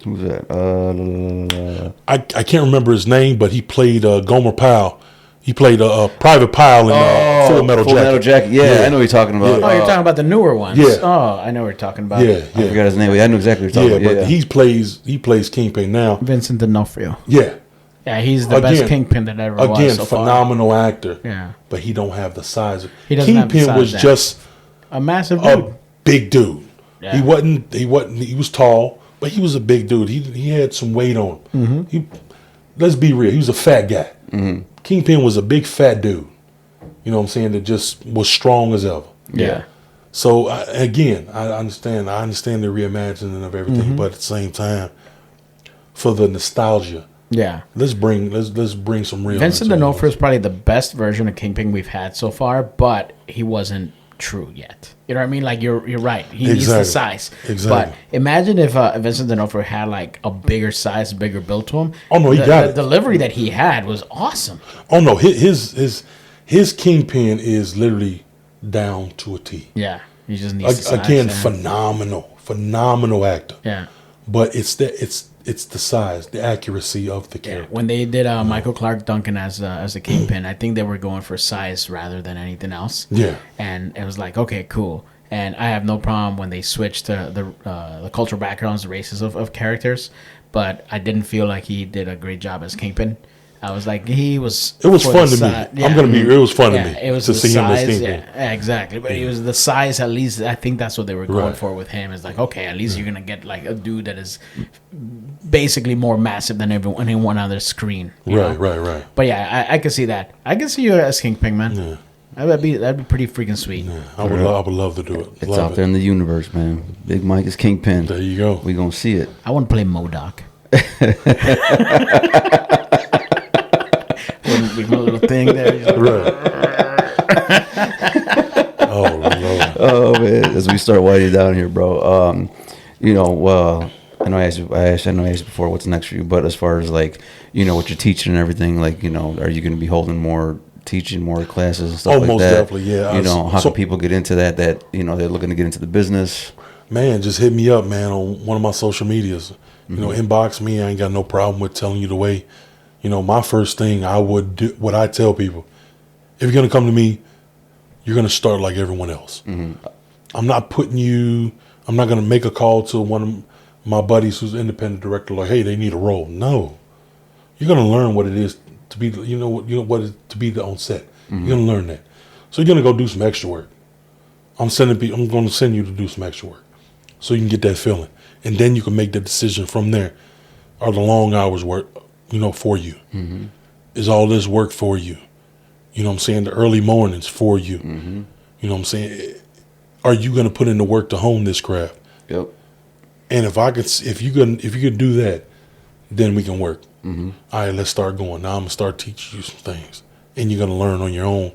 Who's that? I can't remember his name, but he played Gomer Pyle. He played Private Pyle in Full Metal Jacket. Yeah, I know what you're talking about. Oh, you're talking about the newer ones. Yeah. Oh, I know what you're talking about. Yeah, I forgot his name. I know exactly what you're talking but about. he plays Kingpin now. Vincent D'Onofrio. Yeah. Yeah, he's the best Kingpin that ever was. Again, so far. phenomenal actor. Yeah. But he don't have the size. He doesn't have the Kingpin size was that. just A massive dude. a big dude. Yeah. He wasn't. He was tall, but he was a big dude. He had some weight on him. Let's be real. He was a fat guy. Kingpin was a big fat dude. You know what I'm saying? That just was strong as ever. Yeah. So I understand. I understand the reimagining of everything, but at the same time, for the nostalgia, Yeah. let's bring some real. Vincent D'Onofrio is probably the best version of Kingpin we've had so far, but he wasn't true yet. You know what I mean? Like you're right. He needs the size. Exactly. But imagine if Vincent D'Onofrio had like a bigger size, bigger build to him. Oh no, he got the it. delivery that he had was awesome. Oh no, his Kingpin is literally down to a T. Yeah. He just needs the size. Again, Yeah. phenomenal actor. Yeah. But it's the size, the accuracy of the Yeah. character. When they did Michael Clark Duncan as a Kingpin, I think they were going for size rather than anything else. Yeah. And it was like, okay, cool. And I have no problem when they switched to the cultural backgrounds, the races of characters, but I didn't feel like he did a great job as Kingpin. I was like, It was fun to me. It was fun to me. It was to the see him as size. Kingpin. Yeah, exactly. But it was the size. At least I think that's what they were going Right. for with him. It's like, okay, at least you're gonna get like a dude that is basically more massive than anyone on the screen. you know? Right. But yeah, I can see that. I can see you as Kingpin, man. Yeah. That'd be pretty freaking sweet. Yeah, I would love to do it. It's out there in the universe, man. Big Mike is Kingpin. There you go. We gonna see it. I want to play MODOK. With my little thing there. Right. Oh, Lord. Oh man, as we start winding down here, bro. Well, I know I asked you before what's next for you, but as far as like, what you're teaching and everything, like, are you going to be holding more teaching more classes and stuff like most that? Definitely, yeah. How can people get into that? That they're looking to get into the business. Man, just hit me up, man, on one of my social medias. Inbox me. I ain't got no problem with telling you the way. My first thing I would do, what I tell people, if you're gonna come to me, you're gonna start like everyone else. Mm-hmm. I'm not gonna make a call to one of my buddies who's independent director, like, hey, they need a role. No, you're gonna learn what it is to be, what it to be on set. Mm-hmm. You're gonna learn that. So you're gonna go do some extra work. I'm gonna send you to do some extra work, so you can get that feeling, and then you can make the decision from there. Are the long hours work, for you? Mm-hmm. Is all this work for you? You know what I'm saying? The early mornings for you. Mm-hmm. You know what I'm saying? Are you gonna put in the work to hone this craft? Yep. And if you could do that, then we can work. Mm-hmm. All right, let's start going. Now I'm gonna start teaching you some things, and you're gonna learn on your own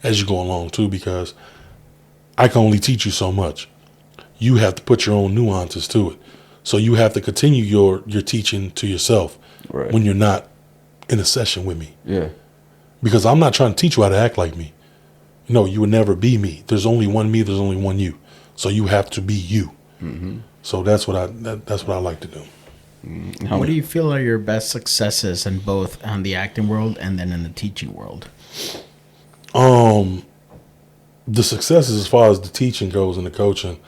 as you go along too, because I can only teach you so much. You have to put your own nuances to it. So you have to continue your teaching to yourself when you're not in a session with me. Yeah. Because I'm not trying to teach you how to act like me. No, you would never be me. There's only one me. There's only one you. So you have to be you. Mm-hmm. So that's what I like to do. Mm-hmm. What do you feel are your best successes in both on the acting world and then in the teaching world? The successes as far as the teaching goes and the coaching,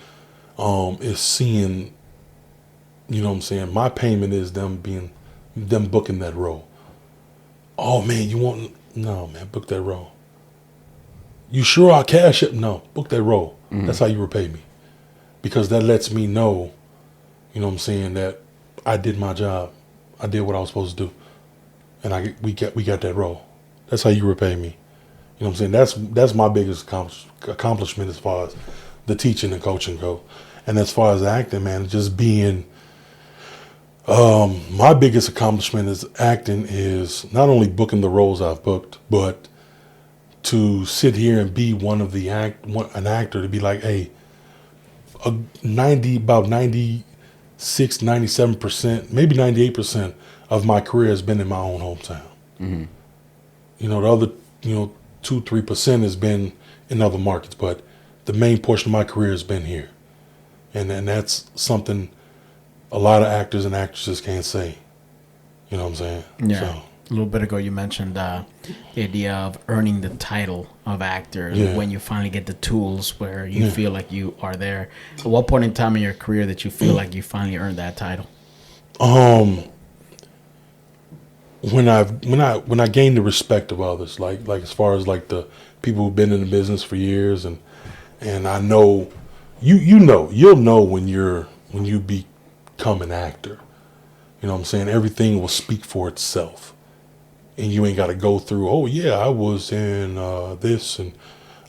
is seeing, what I'm saying, my payment is them booking that role. Oh man, no man, book that role. You sure I'll cash it? No, book that role. Mm-hmm. That's how you repay me. Because that lets me know, what I'm saying, that I did my job. I did what I was supposed to do. And we got that role. That's how you repay me. You know what I'm saying? That's my biggest accomplishment as far as the teaching and coaching go. And as far as acting, man, just being, my biggest accomplishment as acting is not only booking the roles I've booked, but to sit here and be an actor, to be like, hey, about 96, 97%, maybe 98% of my career has been in my own hometown. Mm-hmm. The other, 2-3% has been in other markets, but the main portion of my career has been here. And that's something a lot of actors and actresses can't say. You know what I'm saying? Yeah. So, a little bit ago you mentioned the idea of earning the title of actor when you finally get the tools where you feel like you are there. At what point in time in your career that you feel like you finally earned that title? When I gain the respect of others, like as far as like the people who've been in the business for years, and I know you'll know when you become an actor. You know what I'm saying? Everything will speak for itself. And you ain't got to go through, oh yeah, I was in this and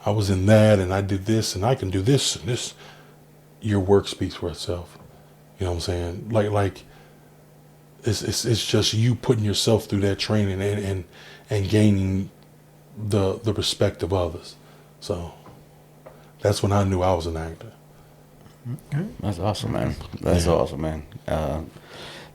I was in that and I did this and I can do this and this. Your work speaks for itself. You know what I'm saying? Like it's just you putting yourself through that training and gaining the respect of others. So that's when I knew I was an actor. That's awesome, man. That's awesome, man.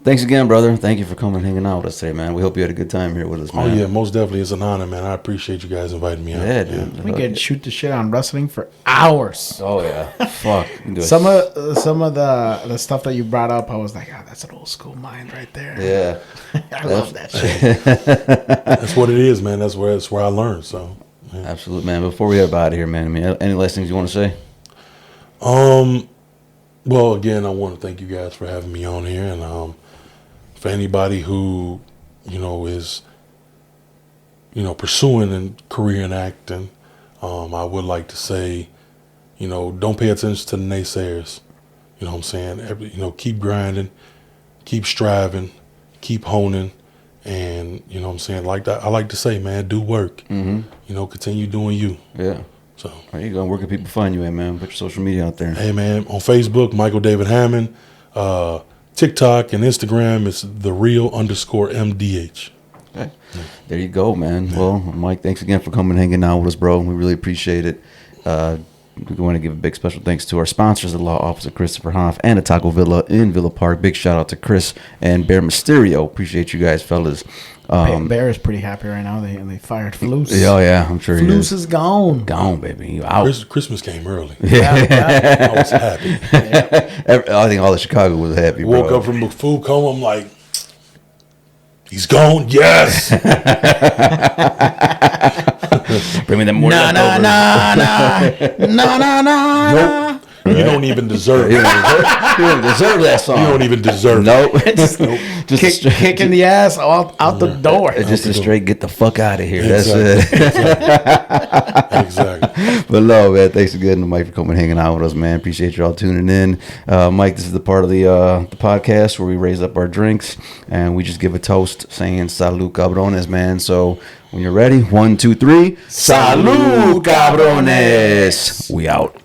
Thanks again, brother. Thank you for coming and hanging out with us today, man. We hope you had a good time here with us, man. Oh, yeah, most definitely. It's an honor, man. I appreciate you guys inviting me out. Yeah, dude. We could shoot the shit on wrestling for hours. Oh, yeah. Fuck. Some of the stuff that you brought up, I was like, that's an old school mind right there. Yeah. I love that shit. That's what it is, man. That's where I learned, so. Yeah. Absolutely, man. Before we head out of here, man, I mean, any last things you want to say? Well, again, I want to thank you guys for having me on here, and for anybody who, is, pursuing a career in acting, I would like to say, don't pay attention to the naysayers. You know what I'm saying? Keep grinding, keep striving, keep honing, And you know what I'm saying, like that. I like to say, man, do work. Mm-hmm. You know, continue doing you. Yeah. So There you go. Where can people find you at, man? Put your social media out there. hey, man, on Facebook, Michael David Hammond. TikTok and Instagram is @thereal_MDH. Okay. There you go, man. Well, Mike, thanks again for coming and hanging out with us, bro. We really appreciate it. We want to give a big special thanks to our sponsors, the Law Office of Christopher Hoff and the Taco Villa in Villa Park. Big shout out to Chris and Bear Mysterio. Appreciate you guys, fellas. Bear is pretty happy right now. They fired Flus. Oh, yeah, I'm sure he Flus is. is gone. Gone, baby. You out. Christmas came early. Yeah. I was happy. I think all of Chicago was happy, bro. Woke up from a food coma. I'm like, he's gone. Yes. Bring me that more Nah. Nope. You don't even deserve You it. don't deserve that song. You don't even deserve Nope. it. Just a straight, Kicking the ass out the door. it's just a straight get the fuck out of here. Exactly. That's it. Exactly. But no, man, thanks again to Mike for coming and hanging out with us, man. Appreciate y'all tuning in. Mike, this is the part of the podcast where we raise up our drinks and we just give a toast saying salud cabrones, man. So when you're ready, 1, 2, 3. Salud cabrones. We out.